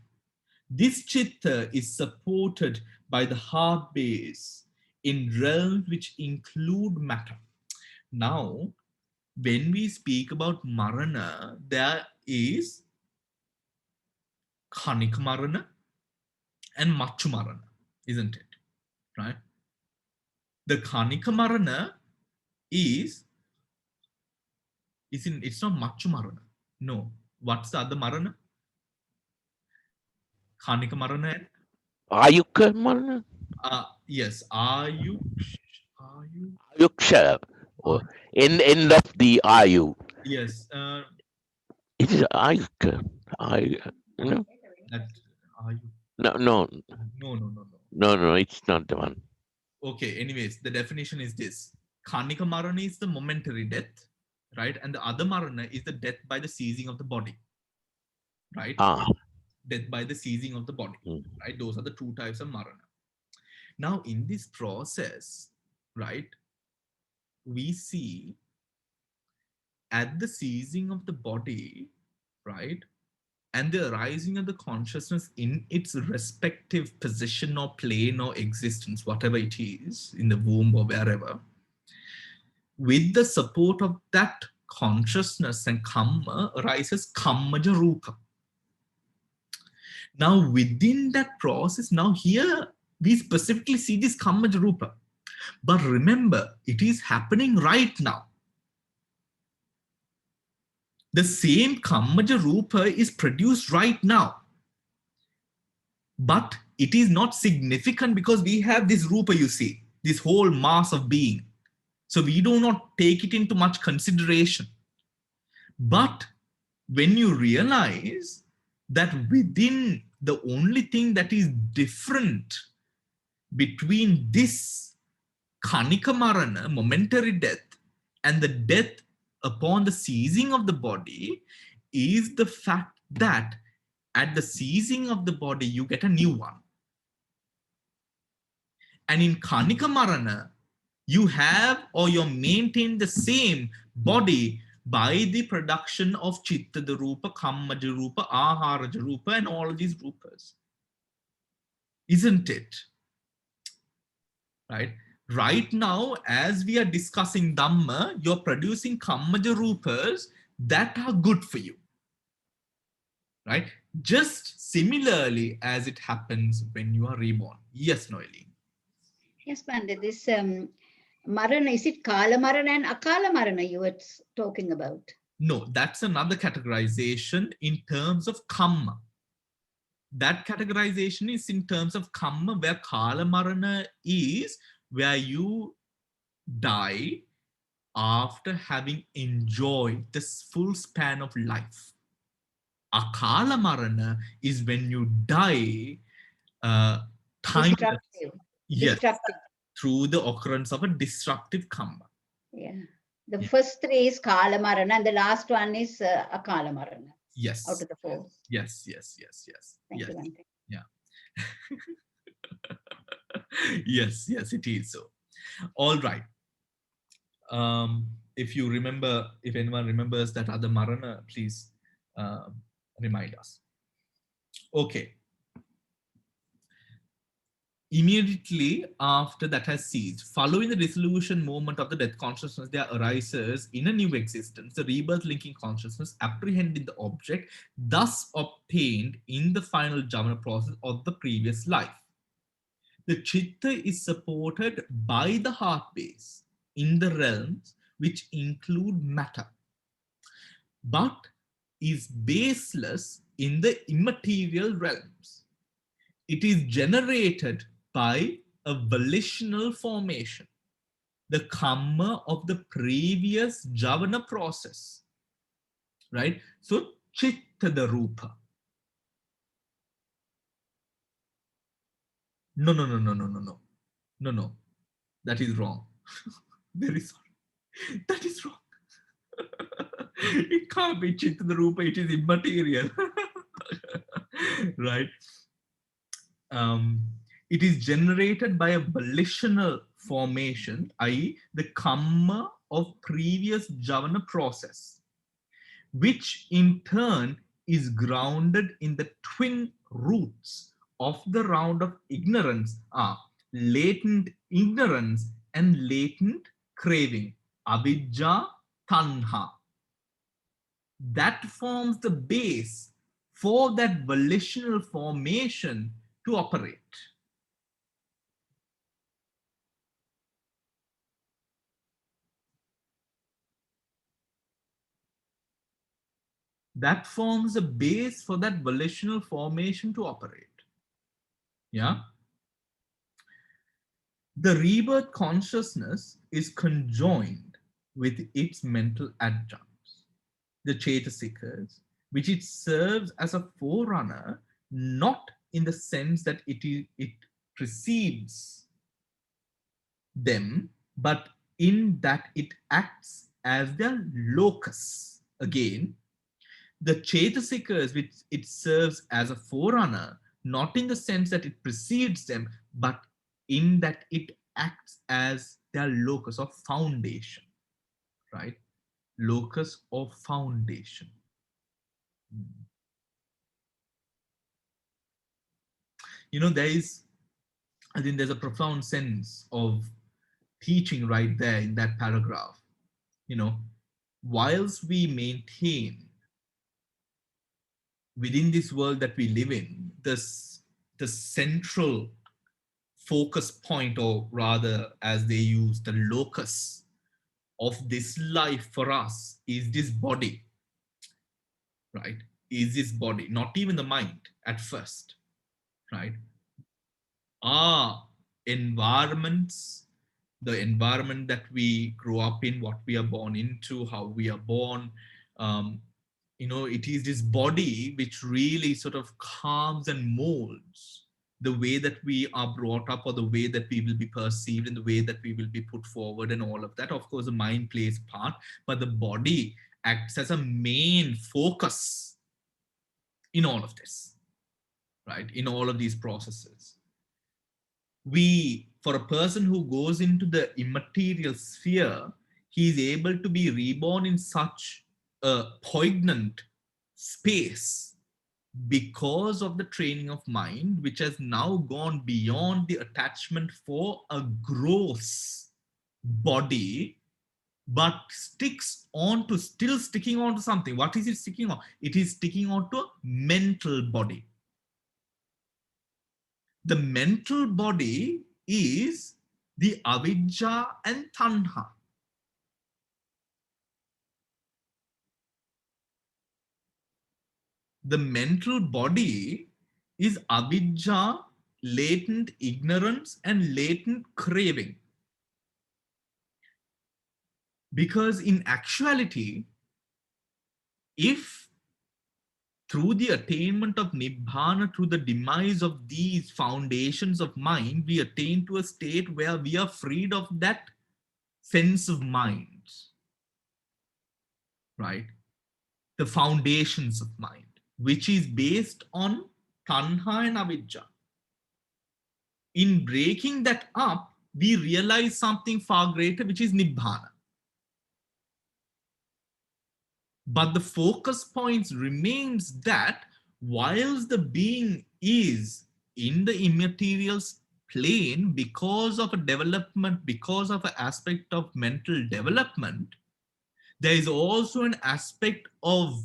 This chitta is supported by the heart base in realms which include matter. Now, when we speak about marana, there is Khanika marana and Machu marana, isn't it? Right? The Khanika marana it's not Machu marana. No. What's the other marana? Khanika marana and Ayuka marana? yes. Ayu. Ayuksha. Or end of the Ayu. Yes. It is Ayuka. No? That Ayu. No, No. it's not the one. Okay, anyways, the definition is this. Khanika marana is the momentary death, right? And the other marana is the death by the seizing of the body, right? Death by the seizing of the body, right? Those are the two types of marana. Now, in this process, right, we see at the seizing of the body, right, and the arising of the consciousness in its respective position or plane or existence, whatever it is, in the womb or wherever, with the support of that consciousness and kamma arises kammaja rupa. Now, within that process, now here we specifically see this kammaja rupa. But remember, it is happening right now. The same kammaja rupa is produced right now. But it is not significant because we have this rupa, you see, this whole mass of being. So we do not take it into much consideration. But when you realize that within the only thing that is different between this Khanika marana, momentary death, and the death upon the seizing of the body is the fact that at the seizing of the body, you get a new one. And in Khanika marana, you have or you maintain the same body by the production of chitta rupa, kammaja rupa, aharaja rupa, and all of these rupas. Isn't it? Right? Right now, as we are discussing Dhamma, you're producing kammaja rupas that are good for you. Right? Just similarly as it happens when you are reborn. Yes, Noeline. Yes, Bhante, this marana, is it Kala marana and Akala marana you were talking about? No, that's another categorization in terms of kamma. That categorization is in terms of kamma, where Kala marana is where you die after having enjoyed this full span of life. Akala marana is when you die Disruptive. Through the occurrence of a disruptive kamma. Yeah. The first three is Kala marana and the last one is Akala marana. Yes. Out of the four. Yes. Thank you, Bhante. Yeah. yes, it is so. All right. If you remember, if anyone remembers that other marana, please remind us. Okay. Immediately after that has ceased, following the dissolution moment of the death consciousness, there arises in a new existence, the rebirth linking consciousness apprehending the object thus obtained in the final Jamana process of the previous life. The chitta is supported by the heart base in the realms which include matter, but is baseless in the immaterial realms. It is generated by a volitional formation, the karma of the previous javana process, right? So, chitta the rupa. No, no, no, no, no, no, no, no, no. That is wrong. Very sorry. That is wrong. It can't be chitta the rupa. It is immaterial, right? It is generated by a volitional formation, i.e. the karma of previous javana process, which in turn is grounded in the twin roots of the round of ignorance are latent ignorance and latent craving, avidya, tanha. That forms the base for that volitional formation to operate. That forms a base for that volitional formation to operate. Yeah. The rebirth consciousness is conjoined with its mental adjuncts, the Chetasikas, which it serves as a forerunner, not in the sense that it precedes them, but in that it acts as their locus. Again, the Chetasikas, which it serves as a forerunner, not in the sense that it precedes them, but in that it acts as their locus or foundation, right? Locus or foundation. You know, I think there's a profound sense of teaching right there in that paragraph. You know, whilst we maintain within this world that we live in, the central focus point, or rather, as they use, the locus of this life for us is this body, right? Is this body, not even the mind at first, right? Our environments, the environment that we grow up in, what we are born into, how we are born, you know, it is this body which really sort of carves and molds the way that we are brought up, or the way that we will be perceived, and the way that we will be put forward, and all of that. Of course, the mind plays part, but the body acts as a main focus in all of this, right? In all of these processes. For a person who goes into the immaterial sphere, he is able to be reborn in such a poignant space because of the training of mind, which has now gone beyond the attachment for a gross body, but still sticking on to something. What is it sticking on? It is sticking on to a mental body. The mental body is the avidya and tanha. The mental body is avidya, latent ignorance, and latent craving. Because in actuality, if through the attainment of nibbana, through the demise of these foundations of mind, we attain to a state where we are freed of that sense of mind, right? The foundations of mind, which is based on tanha and avidya. In breaking that up, we realize something far greater, which is nibbana. But the focus points remains that whilst the being is in the immaterial plane because of a development, because of an aspect of mental development, there is also an aspect of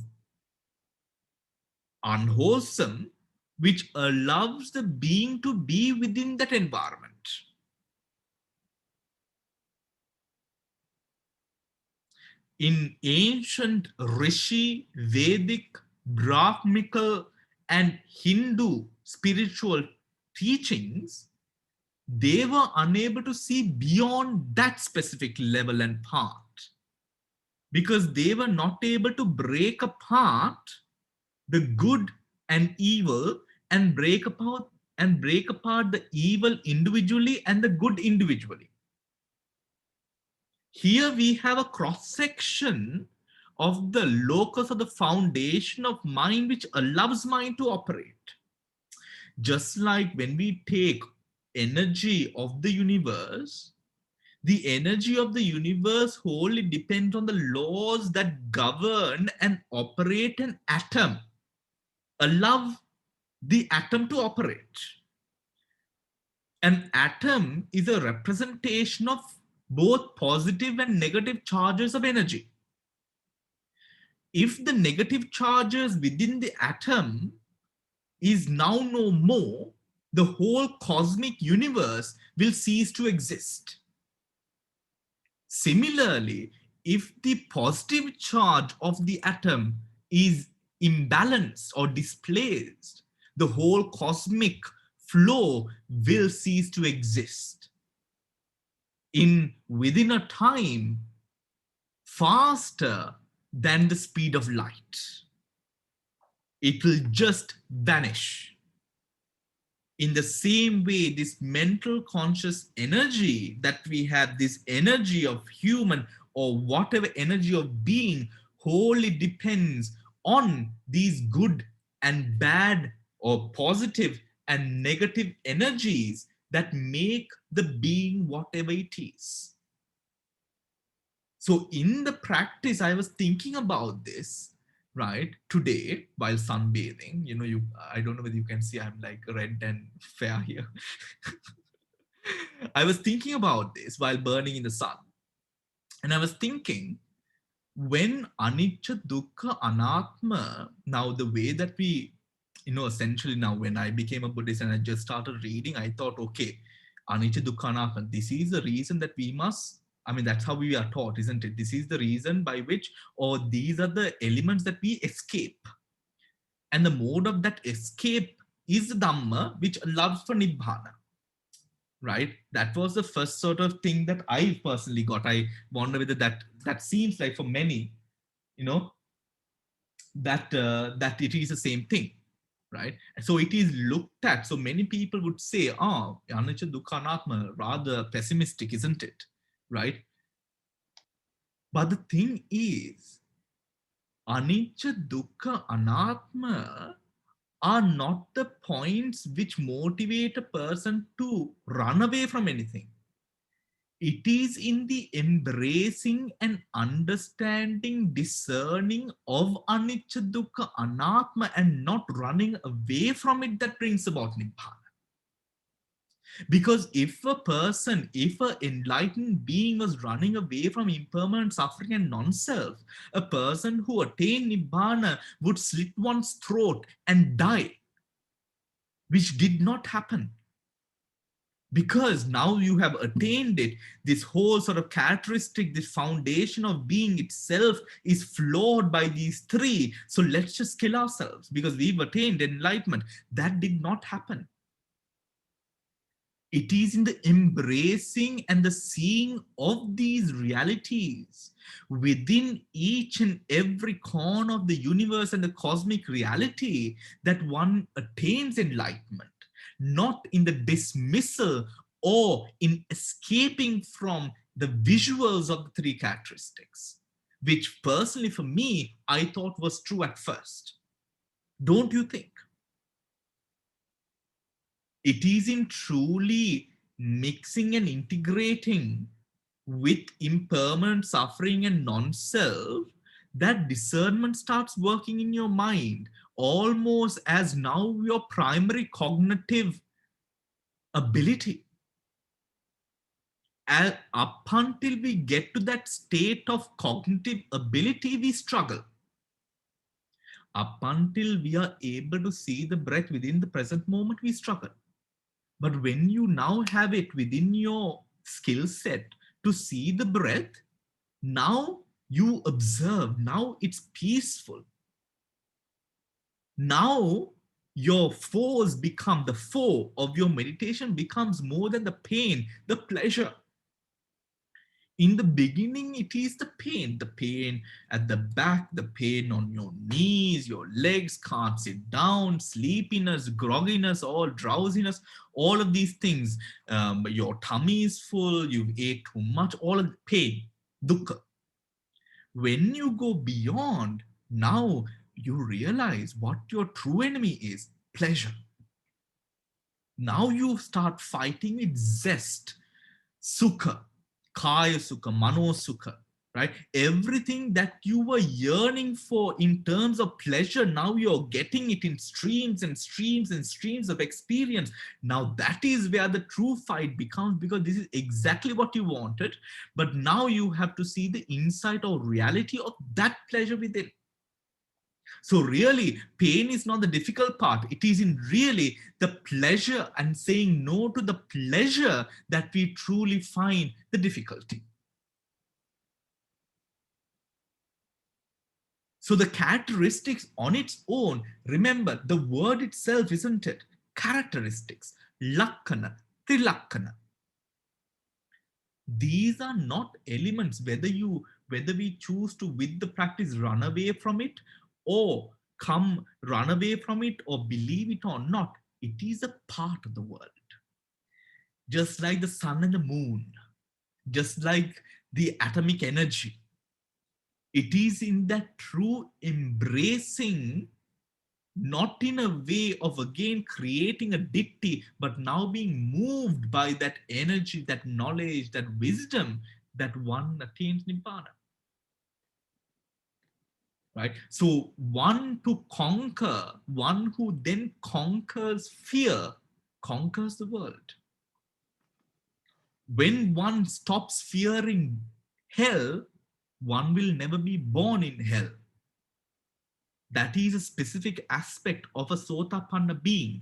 unwholesome which allows the being to be within that environment. In ancient Rishi, Vedic, Brahmical, and Hindu spiritual teachings, they were unable to see beyond that specific level and part because they were not able to break apart the good and evil and break apart the evil individually and the good individually. Here we have a cross section of the locus of the foundation of mind which allows mind to operate. Just like when we take energy of the universe, the energy of the universe wholly depends on the laws that govern and operate an atom, allow the atom to operate. An atom is a representation of both positive and negative charges of energy. If the negative charges within the atom is now no more, the whole cosmic universe will cease to exist. Similarly, if the positive charge of the atom is imbalanced or displaced, the whole cosmic flow will cease to exist. Within a time faster than the speed of light. It will just vanish. In the same way, this mental conscious energy that we have, this energy of human or whatever energy of being, wholly depends on these good and bad or positive and negative energies that make the being whatever it is. So in the practice, I was thinking about this, right, today while sunbathing. I don't know whether you can see I'm like red and fair here. I was thinking about this while burning in the sun. And I was thinking, when anicca, dukkha, anatma, now the way that we, essentially now when I became a Buddhist and I just started reading, I thought, okay, anicca, dukkha, anatma, this is the reason that we must, that's how we are taught, isn't it? This is the reason by which, or these are the elements that we escape. And the mode of that escape is the Dhamma, which allows for Nibbana. Right? That was the first sort of thing that I personally got. I wonder whether that seems like for many, that it is the same thing, right? And so it is looked at. So many people would say, anicca, dukkha, anatma, rather pessimistic, isn't it? Right? But the thing is, anicca, dukkha, anatma are not the points which motivate a person to run away from anything. It is in the embracing and understanding, discerning of anicca, dukkha, anatma and not running away from it that brings about nibbana. Because if an enlightened being was running away from impermanent suffering and non-self, a person who attained nibbana would slit one's throat and die, which did not happen. Because now you have attained it, this whole sort of characteristic, this foundation of being itself is flawed by these three. So let's just kill ourselves because we've attained enlightenment. That did not happen. It is in the embracing and the seeing of these realities within each and every corner of the universe and the cosmic reality that one attains enlightenment, not in the dismissal or in escaping from the visuals of the three characteristics, which personally for me, I thought was true at first. Don't you think? It is in truly mixing and integrating with impermanent suffering and non-self that discernment starts working in your mind, almost as now your primary cognitive ability. And up until we get to that state of cognitive ability, we struggle. Up until we are able to see the breath within the present moment, we struggle. But when you now have it within your skill set to see the breath, now you observe, now it's peaceful. Now your foes become, the foe of your meditation becomes more than the pain, the pleasure. In the beginning, it is the pain at the back, the pain on your knees, your legs, can't sit down, sleepiness, grogginess, all drowsiness, all of these things. Your tummy is full, you've ate too much, all of the pain, dukkha. When you go beyond, now you realize what your true enemy is, pleasure. Now you start fighting with zest, sukha, kaya sukha, mano sukha, right? Everything that you were yearning for in terms of pleasure, now you're getting it in streams and streams and streams of experience. Now that is where the true fight becomes, because this is exactly what you wanted, but now you have to see the insight or reality of that pleasure within. So really, pain is not the difficult part. It is in really the pleasure and saying no to the pleasure that we truly find the difficulty. So the characteristics on its own, remember the word itself, isn't it? Characteristics, lakkana, trilakkana. These are not elements, whether we choose to with the practice run away from it or run away from it or believe it or not, it is a part of the world. Just like the sun and the moon, just like the atomic energy, it is in that true embracing, not in a way of again creating a ditti, but now being moved by that energy, that knowledge, that wisdom, that one attains nibbana. Right? So one to conquer, one who then conquers fear, conquers the world. When one stops fearing hell, one will never be born in hell. That is a specific aspect of a Sotapanna being.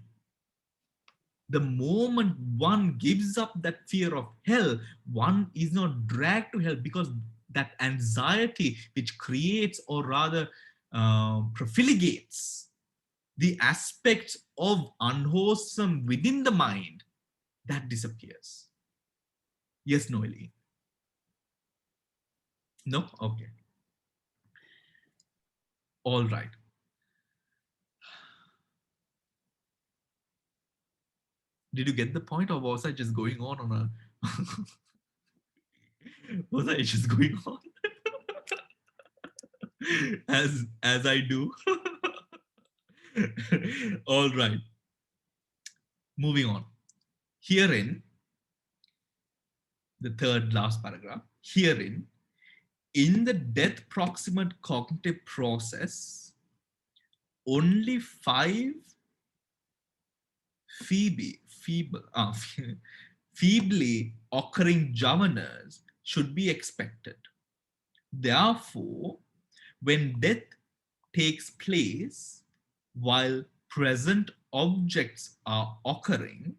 The moment one gives up that fear of hell, one is not dragged to hell, because that anxiety which creates, or rather profiligates the aspects of unwholesome within the mind, that disappears. Yes, Noeli? No? Okay. All right. Did you get the point, or was I just going on a... was I just going on? as I do? All right. Moving on. Herein, the third last paragraph, herein, in the death proximate cognitive process, only 5 feebly occurring jhavanas should be expected. Therefore, when death takes place while present objects are occurring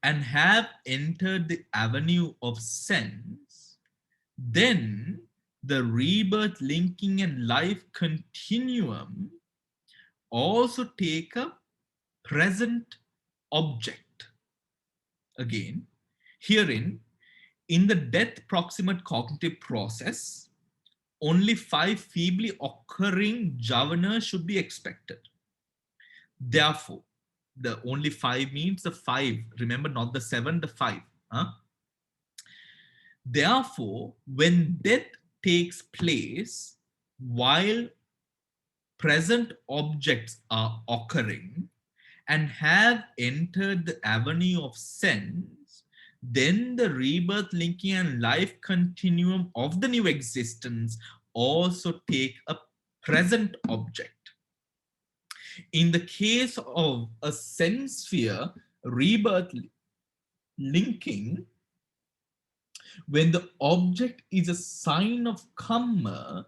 and have entered the avenue of sense, then the rebirth, linking, and life continuum also take a present object. Again, herein, in the death proximate cognitive process, only 5 feebly occurring jhavanas should be expected. Therefore, the only 5 means the 5. Remember, not the 7, the 5. Huh? Therefore, when death takes place while present objects are occurring and have entered the avenue of sense, then the rebirth, linking, and life continuum of the new existence also take a present object. In the case of a sense sphere, rebirth linking, when the object is a sign of karma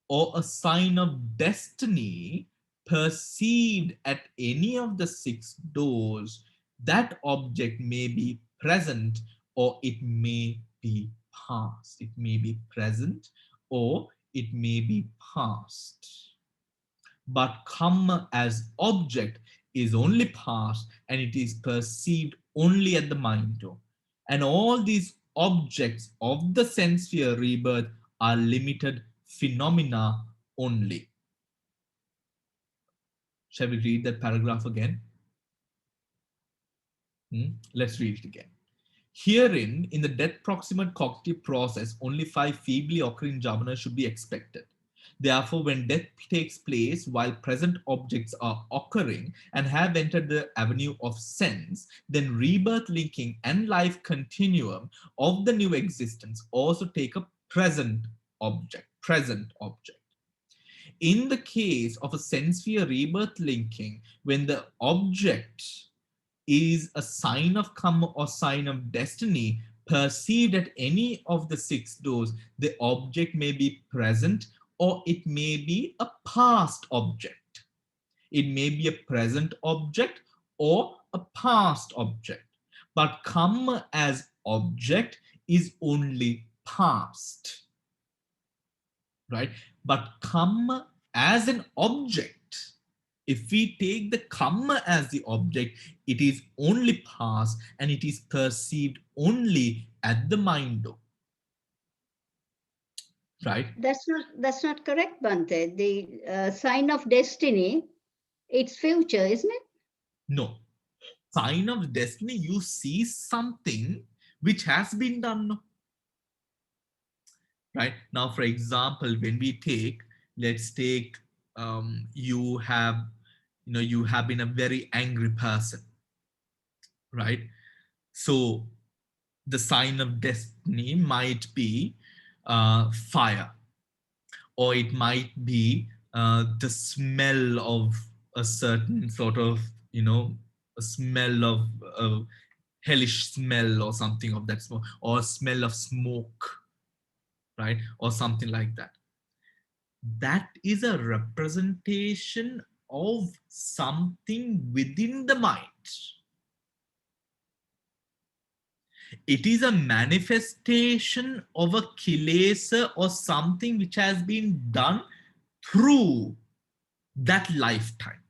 or a sign of destiny perceived at any of the six doors, that object may be present or it may be past. It may be present or it may be past. But karma as object is only past and it is perceived only at the mind door. And all these objects of the sense sphere rebirth are limited phenomena only. Shall we read that paragraph again? Let's read it again. Herein, in the death proximate cognitive process, only 5 feebly occurring jhavanas should be expected. Therefore, when death takes place while present objects are occurring and have entered the avenue of sense, then rebirth linking and life continuum of the new existence also take a present object. In the case of a sense sphere rebirth linking, when the object is a sign of karma or sign of destiny perceived at any of the 6 doors, the object may be present or it may be a past object. It may be a present object or a past object. But karma as object is only past, right? But karma as an object, if we take the karma as the object, it is only past and it is perceived only at the mind door. Right? That's not correct, Bhante. The sign of destiny, it's future, isn't it? No. Sign of destiny, you see something which has been done. Right? Now, for example, when we take, let's take, you have been a very angry person, right? So the sign of destiny might be fire, or it might be the smell of a certain sort of, a smell of a hellish smell or something of that smoke, or a smell of smoke, right? Or something like that. That is a representation of something within the mind. It is a manifestation of a kilesa or something which has been done through that lifetime.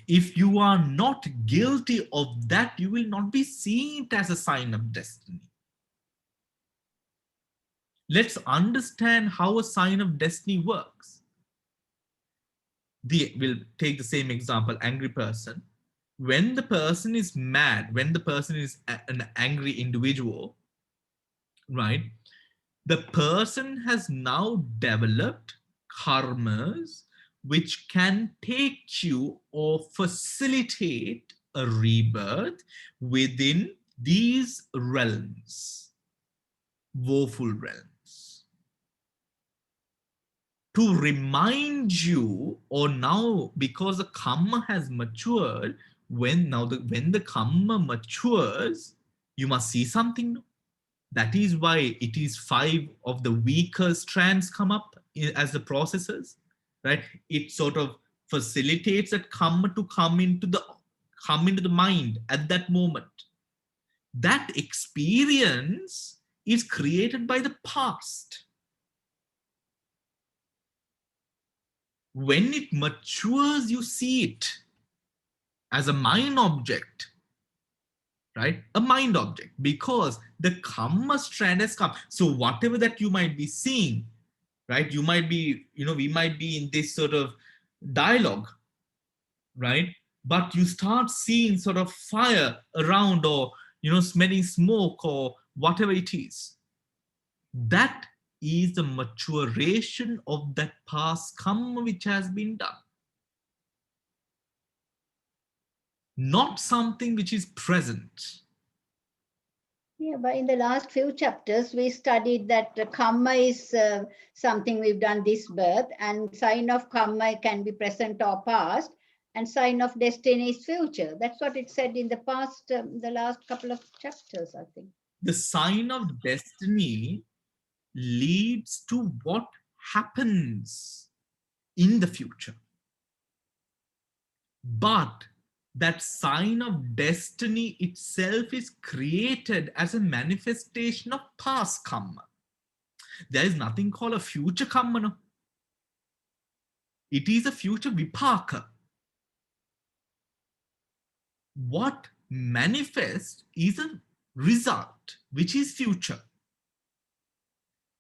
If you are not guilty of that, you will not be seen it as a sign of destiny. Let's understand how a sign of destiny works. We'll take the same example, angry person. When the person is mad, when the person is an angry individual, right, the person has now developed karmas which can take you or facilitate a rebirth within these realms, woeful realms. To remind you, or now because the karma has matured, when the karma matures, you must see something. That is why it is 5 of the weaker strands come up as the processes, right? It sort of facilitates that karma to come into the mind at that moment. That experience is created by the past. When it matures, you see it as a mind object, right? A mind object, because the karma strand has come. So whatever that you might be seeing, right? You might be, we might be in this sort of dialogue, right? But you start seeing sort of fire around, or, smelling smoke, or whatever it is. That is the maturation of that past karma which has been done. Not something which is present. Yeah, but in the last few chapters, we studied that karma is something we've done this birth, and sign of karma can be present or past. And sign of destiny is future. That's what it said in the past, the last couple of chapters, I think. The sign of destiny leads to what happens in the future. But that sign of destiny itself is created as a manifestation of past karma. There is nothing called a future karma. No? It is a future vipaka. What manifests is a result, which is future.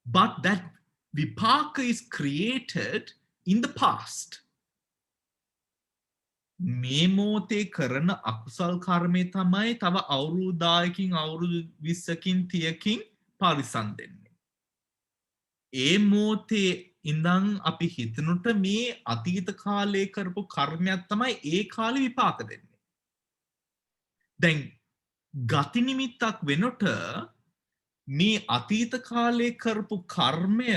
But that vipaka is created in the past. මේ මොහොතේ කරන අකුසල් කර්මය තමයි තව අවුරුදු 10කින් අවුරුදු 20කින් 30කින් පරිසම් දෙන්නේ. ඒ මොහොතේ ඉඳන් අපි හිතනට මේ අතීත කාලේ කරපු කර්මයක් තමයි ඒ කාලේ විපාක දෙන්නේ. දැන් ගති නිමිත්තක් වෙනට මේ අතීත කාලේ කරපු කර්මය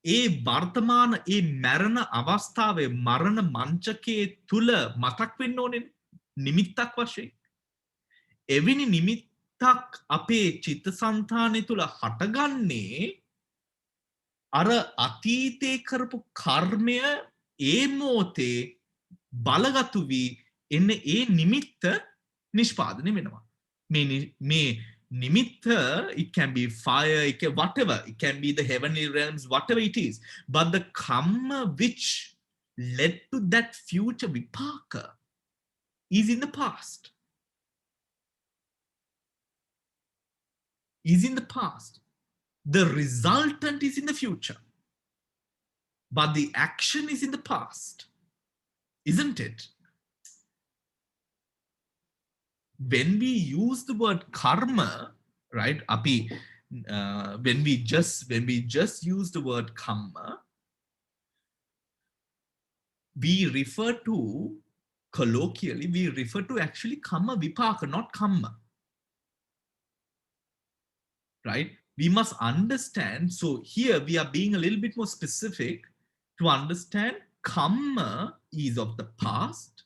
ඒ වර්තමාන ඒ මරණ අවස්ථාවේ මරණ මංචකයේ තුල මතක් වෙන්න ඕනේ නිමිත්තක් වශයෙන්. එවැනි නිමිත්තක් අපේ චිත්තසංතානය තුල හටගන්නේ අර අතීතේ කරපු කර්මය ඒ මොහොතේ බලගතු වී එන්න ඒ නිමිත්ත නිෂ්පාදනය වෙනවා. මේ Nimitta, it can be fire, it can whatever, it can be the heavenly realms, whatever it is. But the karma which led to that future vipaka is in the past. Is in the past. The resultant is in the future. But the action is in the past. Isn't it? When we use the word karma, right? Api, when we just use the word karma, we refer to, colloquially, we refer to actually karma vipaka, not karma. Right? We must understand, so here we are being a little bit more specific to understand karma is of the past.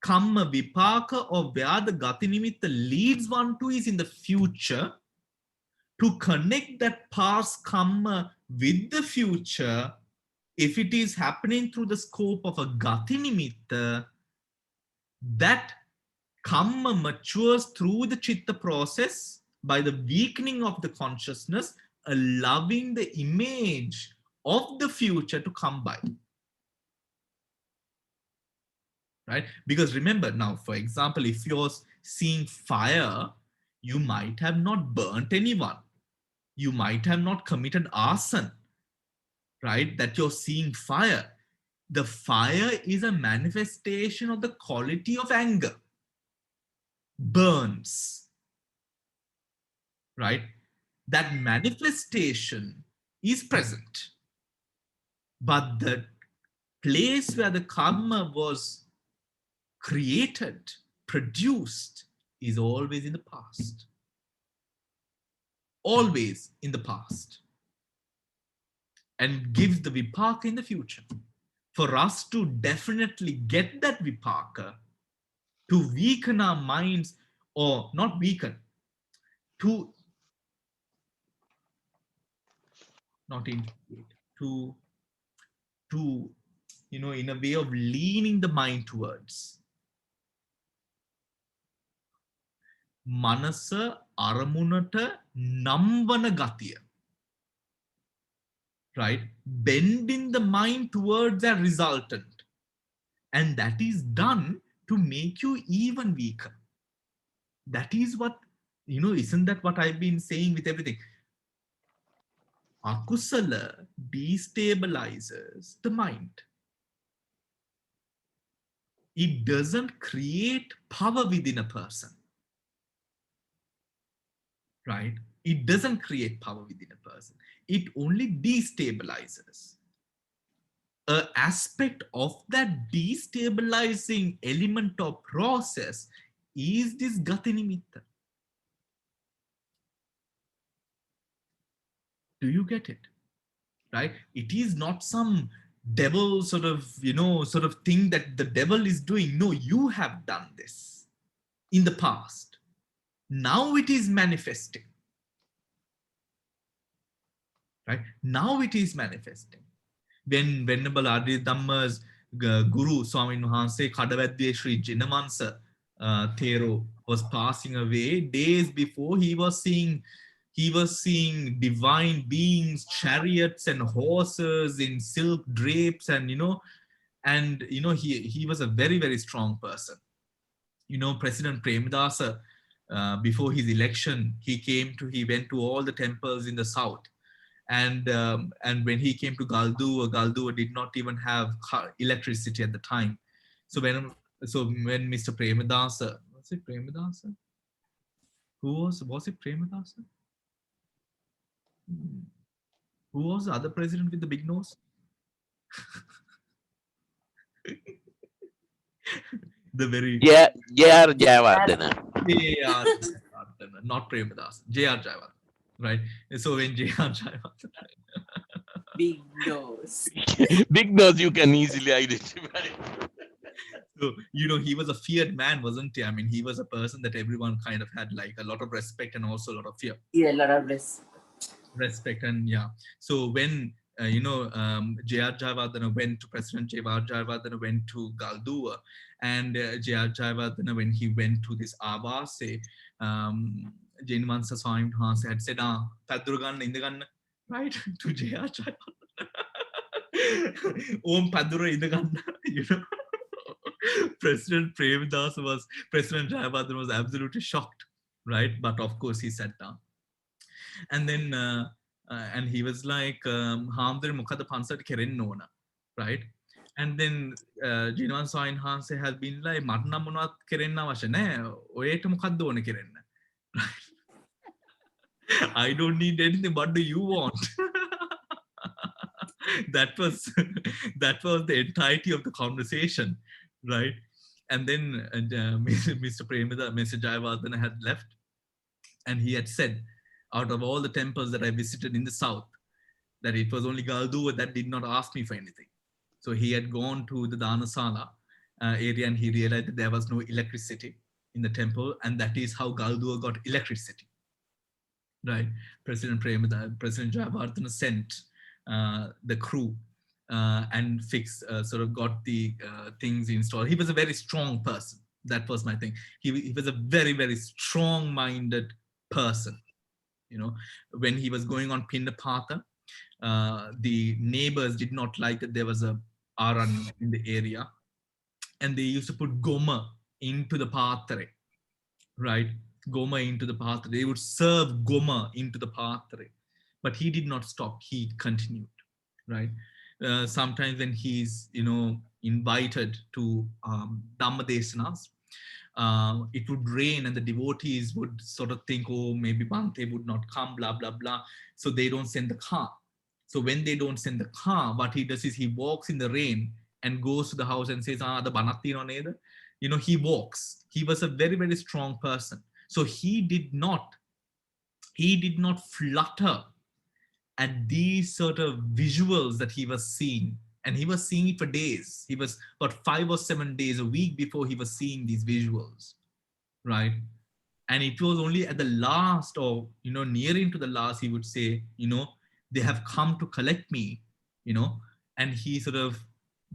Karma vipaka, or where the gati nimitta leads one to, is in the future. To connect that past karma with the future, if it is happening through the scope of a gati nimitta, that karma matures through the chitta process by the weakening of the consciousness, allowing the image of the future to come by. Right? Because remember now, for example, if you're seeing fire, you might have not burnt anyone. You might have not committed arson, right? That you're seeing fire. The fire is a manifestation of the quality of anger. Burns, right? That manifestation is present. But the place where the karma was created, produced, is always in the past. Always in the past. And gives the vipaka in the future. For us to definitely get that vipaka, to weaken our minds, or not weaken, to not integrate, to you know, in a way of leaning the mind towards manasa aramunata namvana gatiya, right? Bending the mind towards a resultant. And that is done to make you even weaker. That is what, you know, isn't that what I've been saying with everything? Akusala destabilizes the mind. It doesn't create power within a person. Right? It doesn't create power within a person. It only destabilizes. An aspect of that destabilizing element or process is this gati nimitta. Do you get it? Right? It is not some devil sort of, sort of thing that the devil is doing. No, you have done this in the past. Now it is manifesting. Right? Now it is manifesting. When Venerable Abhidhamma's Guru, Swamin Wahanse Kadavadye Sri Jinamansa Thero was passing away, days before he was seeing divine beings, chariots and horses in silk drapes, and he was a very, very strong person. President Premadasa, before his election, he went to all the temples in the south. And when he came to Galduwa did not even have electricity at the time. So when Mr. Premadasa, was it Premadasa? Was it Premadasa? Who was the other president with the big nose? The very J.R. Jayawardena. Not Premadasa, J.R. Jayawardena. Right. So when J.R. Jayawardena, Big nose. Big nose, you can easily identify. So, he was a feared man, wasn't he? I mean, he was a person that everyone kind of had like a lot of respect and also a lot of fear. Yeah, a lot of Respect and yeah. So when, J.R. Jayawardena went to President J.R. Jayawardena went to Galduwa, and J.R. Jayawardena, when he went to this Avase, Jinamansa Swami Wahanse had said, Padrugan Indagan, right? To J.R. Jayawardena. Om Padura Indagan, President Jayawardena was absolutely shocked, right? But of course he sat down. And then, and he was like, Hamdar Mukada Pansat Keren Nona, right? And then Jinaman Swami Wahanse has been like, Matna Munat Kerenna Vashane, Oet Mukadone Kerenna. I don't need anything. What do you want? That was the entirety of the conversation, right? And then Mr. Jayawardena had left, and he had said, out of all the temples that I visited in the south, that it was only Galduwa that did not ask me for anything. So he had gone to the Dhanasala area, and he realized that there was no electricity in the temple, and that is how Galduwa got electricity. Right? President Jayawardena sent the crew and got the things installed. He was a very strong person. That was my thing. He was a very, very strong-minded person. When he was going on Pindapata, the neighbors did not like that there was a Aran in the area, and they used to put goma into the patre, right? Goma into the patre. They would serve goma into the patre, but he did not stop. He continued, right? Sometimes when he's, invited to Dhamma Desanas, it would rain, and the devotees would sort of think, oh, maybe Bhante would not come, blah, blah, blah. So they don't send the car. So when they don't send the car, what he does is he walks in the rain and goes to the house and says, the Banati no neda. He walks. He was a very, very strong person. So he did not flutter at these sort of visuals that he was seeing. And he was seeing it for days. He was about 5 or 7 days a week before he was seeing these visuals, right? And it was only at the last, or, nearing to the last, he would say, they have come to collect me, and he sort of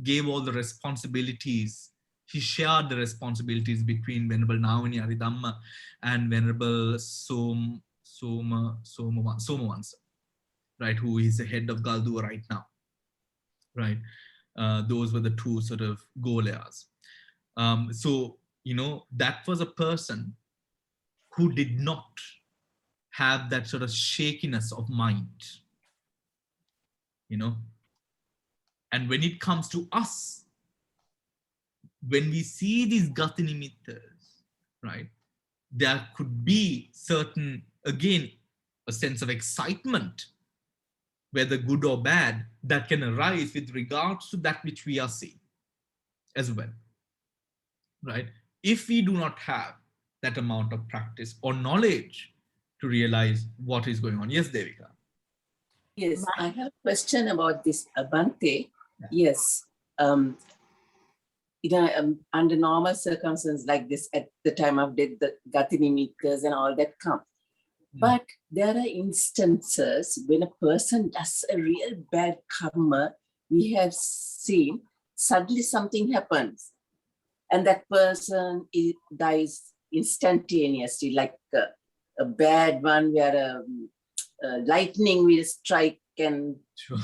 gave all the responsibilities. He shared the responsibilities between Venerable Navani Abhidhamma and Venerable Somavansa, right? Who is the head of Galduwa right now. Right, those were the two sort of golayas. So that was a person who did not have that sort of shakiness of mind. And when it comes to us, when we see these gati nimittas, right, there could be certain, again, a sense of excitement, whether good or bad, that can arise with regards to that which we are seeing as well, right? If we do not have that amount of practice or knowledge to realize what is going on. Yes, Devika. Yes, I have a question about this Bhante. Yes. Under normal circumstances like this, at the time of death, the gatinimikas and all that come. But there are instances when a person does a real bad karma, we have seen suddenly something happens and that person dies instantaneously, like a bad one where lightning will strike and Sure.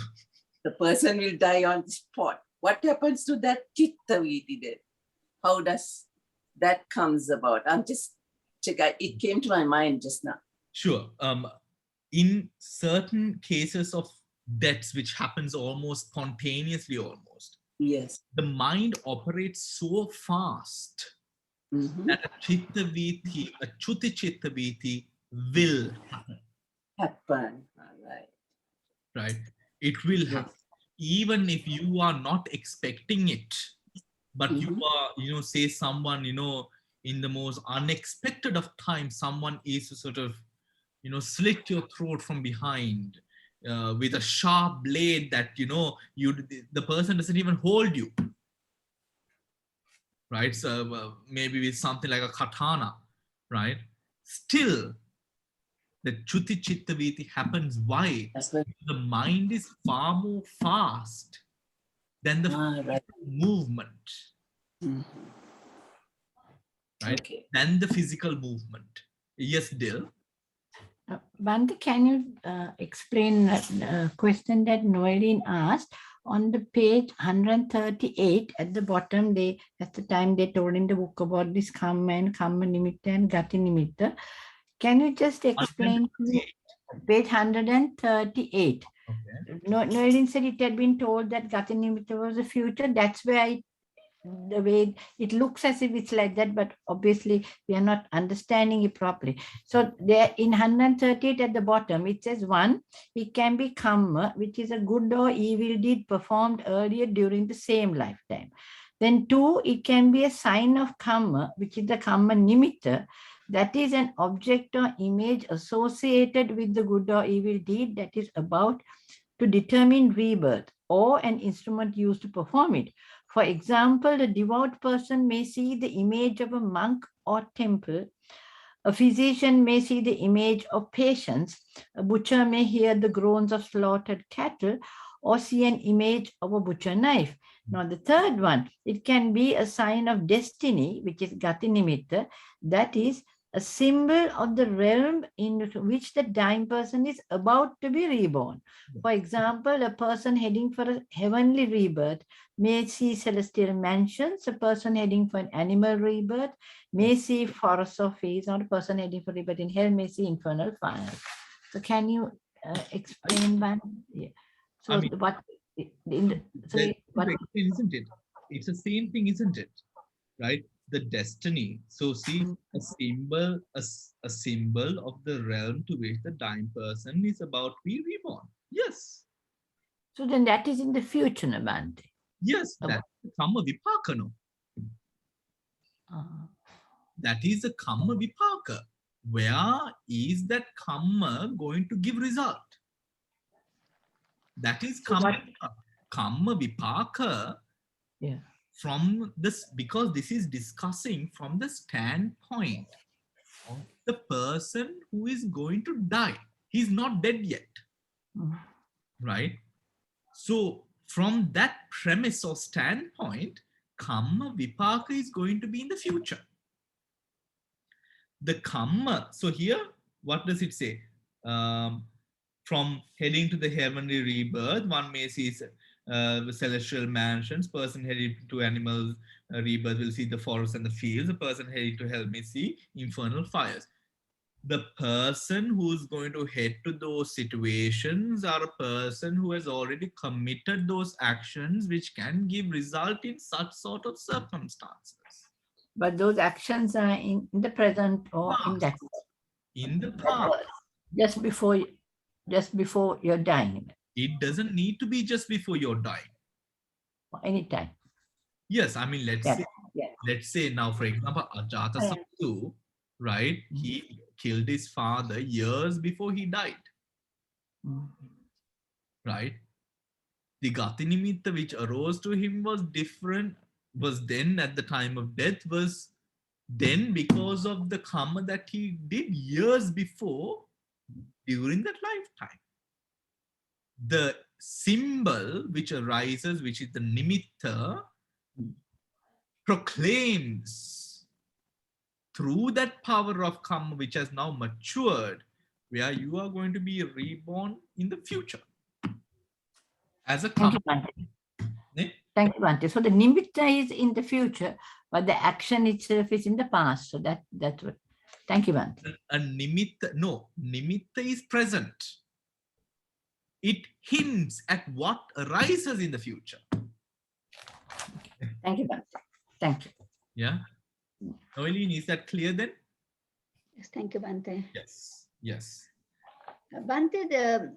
the person will die on the spot. What happens to that chitta viti then? How does that comes about? It came to my mind just now. Sure. In certain cases of deaths, which happens almost spontaneously, Yes. the mind operates so fast that a chitta viti, a chuti chitta viti will happen. All right. Right? It will happen. Even if you are not expecting it, but you are, say someone, in the most unexpected of times, someone is to sort of, slit your throat from behind with a sharp blade that, the person doesn't even hold you. Right? So maybe with something like a katana, right? Still, the chuti chitta viti happens. Why? The mind is far more fast than the movement. Right? Okay. Than the physical movement. Yes, Dil? Bhante, can you explain a question that Noeline asked? On the page 138 at the bottom, at the time they told in the book about this kamma and kamma nimitta and gati nimitta. Can you just explain page 138? Okay. Noeline said it had been told that gati nimitta was the future. That's where the way it looks as if it's like that, but obviously we are not understanding it properly. So there in 138 at the bottom, it says 1, it can be kamma, which is a good or evil deed performed earlier during the same lifetime. Then 2, it can be a sign of kamma, which is the kamma nimitta, that is an object or image associated with the good or evil deed that is about to determine rebirth, or an instrument used to perform it. For example, a devout person may see the image of a monk or temple. A physician may see the image of patients. A butcher may hear the groans of slaughtered cattle or see an image of a butcher knife. Now, the third one, it can be a sign of destiny, which is gati nimitta, that is a symbol of the realm in which the dying person is about to be reborn. For example, a person heading for a heavenly rebirth may see celestial mansions. A person heading for an animal rebirth may see forests of fields, or a person heading for rebirth in hell may see infernal fire. So can you explain that? Yeah. So what? Isn't it? It's the same thing, isn't it? Right? The destiny. So see, a symbol of the realm to which the dying person is about to be reborn. Yes. So then that is in the future, Bhante. Yes, that's the kamma vipaka, no? That is the kamma vipaka. Where is that kamma going to give result? That is kamma vipaka. Yeah. From this, because this is discussing from the standpoint of the person who is going to die. He's not dead yet. Right? So from that premise or standpoint, kamma vipaka is going to be in the future. The kamma, so here, what does it say? From heading to the heavenly rebirth, one may see the celestial mansions. Person heading to animal rebirth will see the forests and the fields. The person heading to hell may see infernal fires. The person who's going to head to those situations are a person who has already committed those actions which can give result in such sort of circumstances. But those actions are in the present or in that. In the past. Just before you're dying. It doesn't need to be just before you're dying. Anytime. Yes, I mean, let's say now, for example, Ajatasattu, right? He killed his father years before he died. Right? The Gati Nimitta which arose to him was different, was then at the time of death, was then because of the karma that he did years before during that lifetime. The symbol which arises, which is the nimitta, proclaims through that power of karma which has now matured, where you are going to be reborn in the future as a Thank karma. you, Bhante. Thank you, Bhante. So the nimitta is in the future, but the action itself is in the past. So that's what. Thank you, Bhante. A nimitta, no, nimitta is present. It hints at what arises in the future. Thank you, Bhante. Thank you. Yeah. Noeline, is that clear then? Yes, thank you, Bhante. Yes. Yes. Bhante,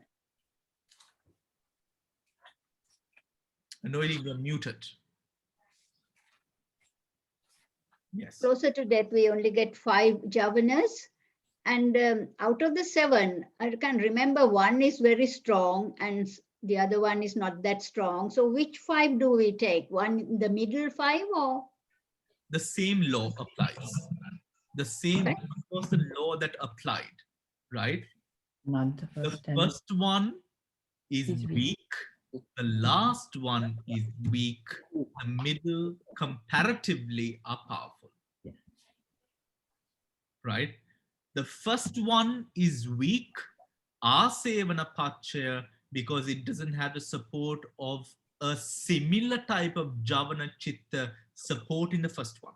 Noeline, you're muted. Yes. closer to death, we only get 5 javanas. And out of the 7, I can remember one is very strong and the other one is not that strong. So which 5 do we take? One, the middle 5 or? The same law applies. The same, Okay. was the law that applied, right? Not the The first time. first one is Is weak. weak. The last one is weak. The middle comparatively are powerful. Yeah. Right? The first one is weak, asevana pachaya, because it doesn't have the support of a similar type of javana chitta support in the first one.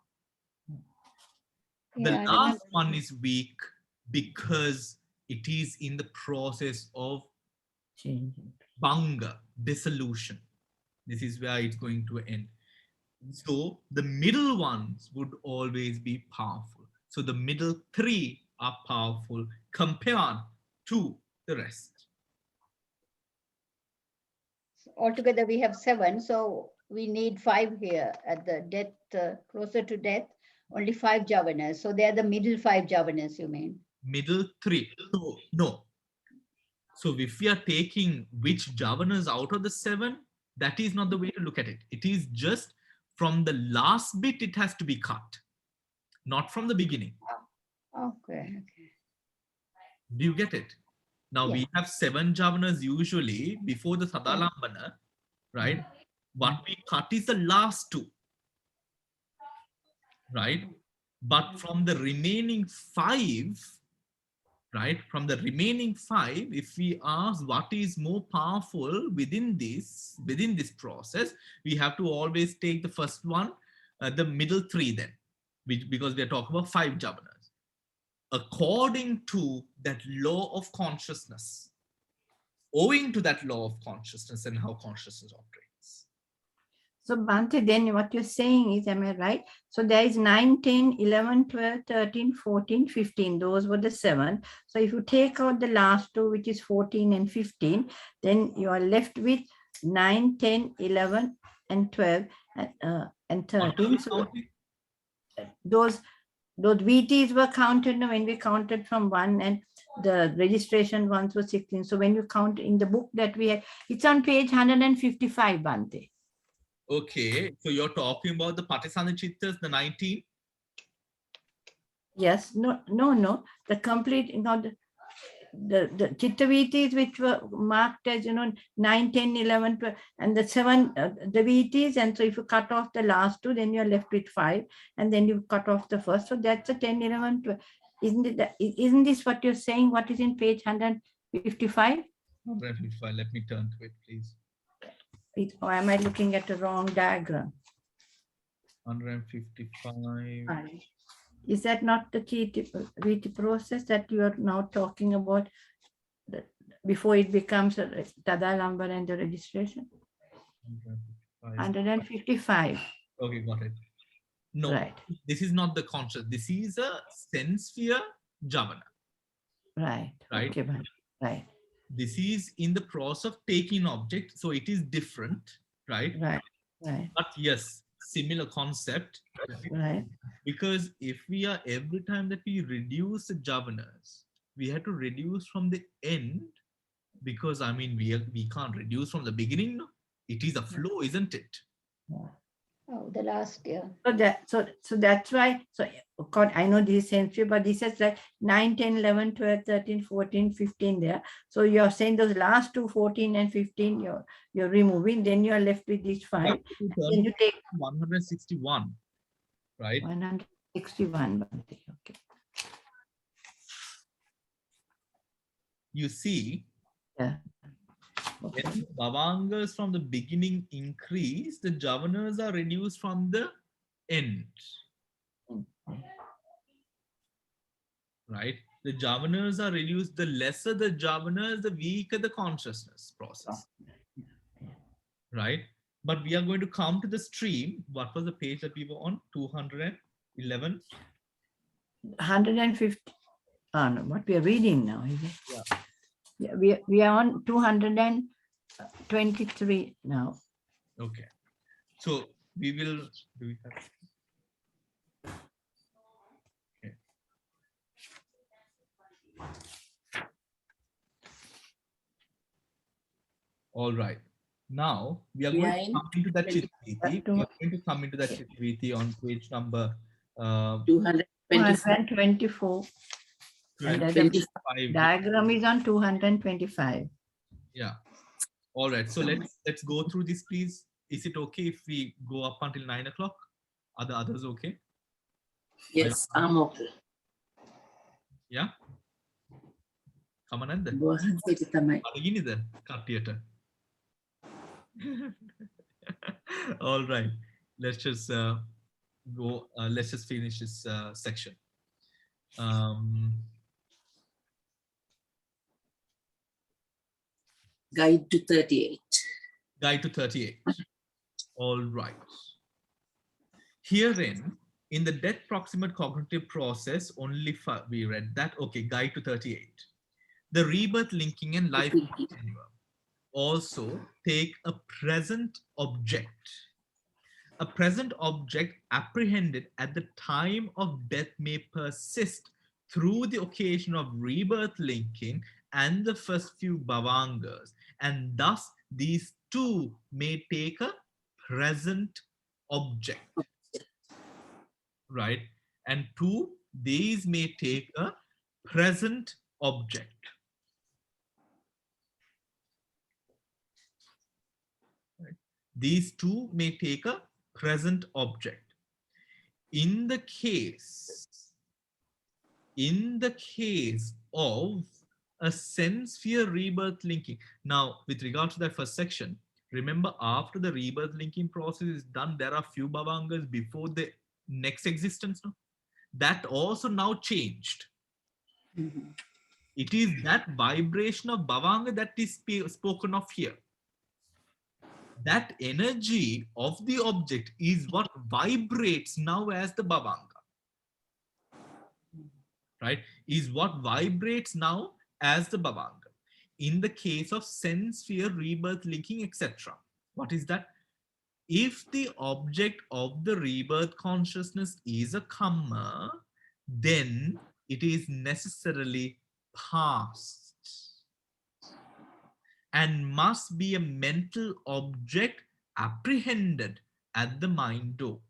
The Yeah, I last remember. one is weak because it is in the process of Changing. bhanga, dissolution. This is where it's going to end. So the middle ones would always be powerful. So the middle 3 are powerful compared to the rest. Altogether, we have 7. So we need 5 here at the death, closer to death, only 5 javanas. So they are the middle 5 javanas, you mean? Middle 3. So no. So if we are taking which javanas out of the 7, that is not the way to look at it. It is just from the last bit, it has to be cut, not from the beginning. Okay. Do you get it? Now Yeah. we have 7 javanas usually before the sadalambana, right? What we cut is the last 2, right? But from the remaining 5, right? From the remaining 5, if we ask what is more powerful within this process, we have to always take the first one, the middle 3 then, because we are talking about 5 javanas. According to that law of consciousness, owing to that law of consciousness and how consciousness operates. So Bhante, then what you're saying is, am I right? So there is 9, 10, 11, 12, 13, 14, 15. Those were the 7. So if you take out the last 2, which is 14 and 15, then you are left with 9, 10, 11, and 12, and 13. So those VTs were counted when we counted from 1, and the registration ones were 16. So when you count in the book that we had, it's on page 155, Bhante. Okay, so you're talking about the Patisana Chittas, the 19? Yes, no. The complete, the Chitta VTs which were marked as, 9, 10, 11, 12, and the 7, the VTs. And so if you cut off the last 2, then you're left with 5, and then you cut off the first. So that's a 10, 11, 12. Isn't this what you're saying? What is in page 155? 155, let me turn to it, please. Or am I looking at the wrong diagram? 155. Is that not the VT process that you are now talking about before it becomes a Tadalambana and the registration? 155. Okay, got it. No, Right. This is not the conscious. This is a sense sphere javana. Right. Right. Okay, right. This is in the process of taking object, so it is different, right? Right. But yes, similar concept. Right. Because if we are, every time that we reduce the javanas, we have to reduce from the end, because I mean we can't reduce from the beginning. No? It is a flow, isn't it? Oh, the last year. So that's why, so God, I know this is sensory, but this is like 9, 10, 11, 12, 13, 14, 15 there. So you're saying those last two, 14 and 15, you're removing, then you're left with these 5. Then you take 161, right? 161. Okay. You see, Yeah. when the bhavangas from the beginning increase, the javanas are reduced from the end. Right? The javanas are reduced. The lesser the javanas, the weaker the consciousness process. Right? But we are going to come to the stream. What was the page that we were on? 211? 150. No, what we are reading now, is it? Yeah. Yeah, we are on 223 now. Okay. So we will, do we have? Okay. All right. Now we are going to come into that Chittavritti. We are going to come into that Chittavritti on page number 224. And the 25. diagram is on 225. Yeah. All right. So let's go through this, please. Is it okay if we go up until 9 o'clock? Are the others okay? Yes, I'm okay. Yeah. Come on, Anda. All right. Let's just go. Let's just finish this section. Guide to 38. Guide to 38. All right. Herein, in the death proximate cognitive process, only we read that. Okay, guide to 38. The rebirth linking and life continuum also take a present object. A present object apprehended at the time of death may persist through the occasion of rebirth linking and the first few bhavangas, and thus these two may take a present object, right? And two, these may take a present object. Right? These two may take a present object. In the case of a sense sphere rebirth linking. Now, with regard to that first section, remember after the rebirth linking process is done, there are few bhavangas before the next existence. No? That also now changed. Mm-hmm. It is that vibration of bhavanga that is spoken of here. That energy of the object is what vibrates now as the bhavanga. Right? Is what vibrates now as the bhavanga. In the case of sense sphere, rebirth, linking, etc. What is that? If the object of the rebirth consciousness is a kamma, then it is necessarily past and must be a mental object apprehended at the mind door.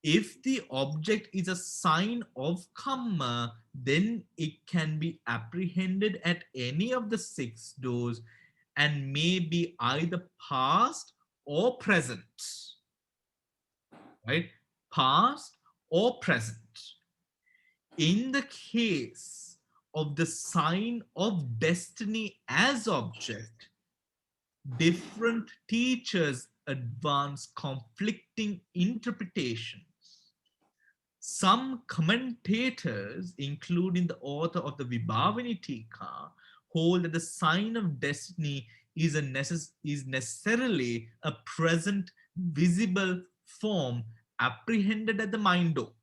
If the object is a sign of kamma, then it can be apprehended at any of the 6 doors and may be either past or present. Right? Past or present. In the case of the sign of destiny as object, different teachers advance conflicting interpretations. Some commentators, including the author of the Vibhavani Tika, hold that the sign of destiny is necessarily a present visible form apprehended at the mind door.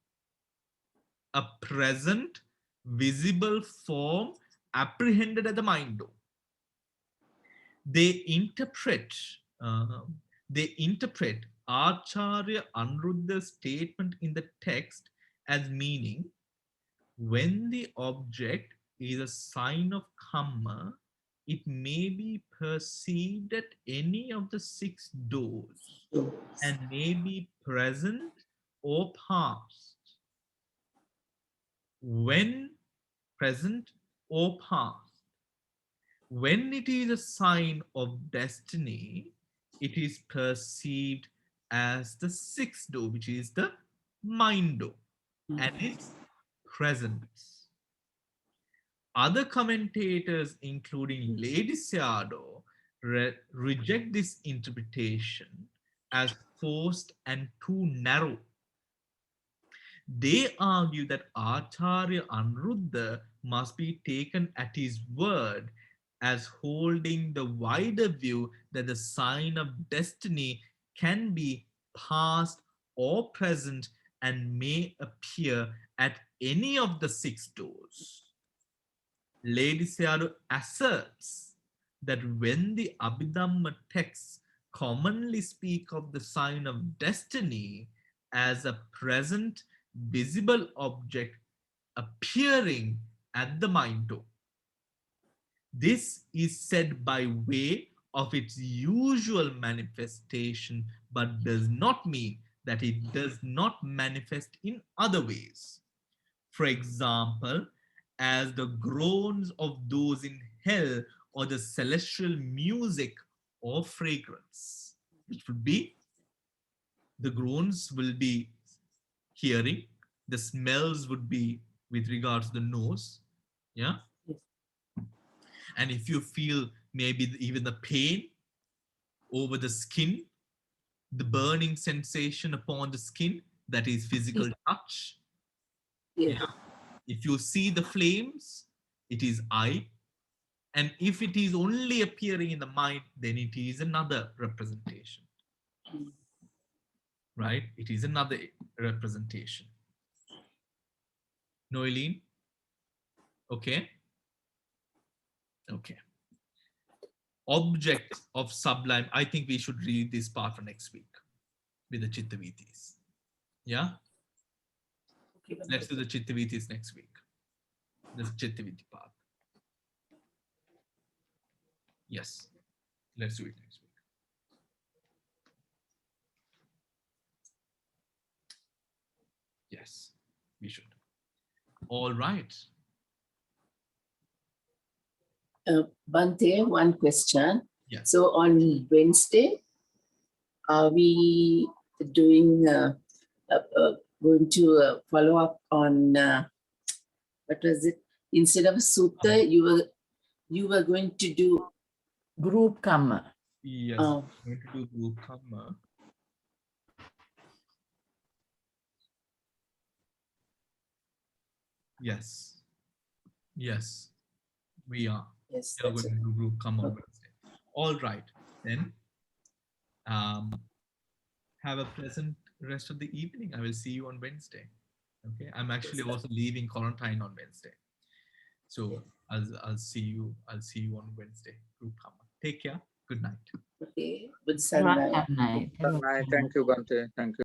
A present visible form apprehended at the mind door. They interpret Acharya Anuruddha's statement in the text as meaning, when the object is a sign of kamma, it may be perceived at any of the 6 doors and may be present or past. When present or past, when it is a sign of destiny, it is perceived as the 6th door, which is the mind door, and its presence. Other commentators, including Lady Seado, reject this interpretation as forced and too narrow. They argue that Acharya Anuruddha must be taken at his word as holding the wider view that the sign of destiny can be past or present and may appear at any of the 6 doors. Lady Seado asserts that when the Abhidhamma texts commonly speak of the sign of destiny as a present visible object appearing at the mind door, this is said by way of its usual manifestation, but does not mean that it does not manifest in other ways. For example, as the groans of those in hell, or the celestial music or fragrance, which would be the groans will be hearing, the smells would be with regards to the nose, yeah. And if you feel maybe even the pain over the skin, the burning sensation upon the skin, that is physical touch. Yes. Yeah. If you see the flames, it is eye. And if it is only appearing in the mind, then it is another representation. Right? It is another representation. Noeline? Okay. Okay. Object of sublime. I think we should read this part for next week with the Chittavitis. Yeah? Okay, Let's do the Chittavitis next week. The Chittaviti part. Yes. Let's do it next week. Yes, we should. All right. Bhante, one question. Yes. So on Wednesday, are we doing going to follow up on what was it? Instead of sutta, you were going to do Group karma. Yes. I'm going to do group karma. Yes. Yes. We are. yes. We are That's going it. to do group karma on Okay. Wednesday. All right. Then have a pleasant rest of the evening. I will see you on Wednesday. Okay. I'm actually also leaving quarantine on Wednesday. So I'll see you on Wednesday. Group karma. Take care. Good night. Okay. Good Right, night. night. Thank you, Bhante. Thank you.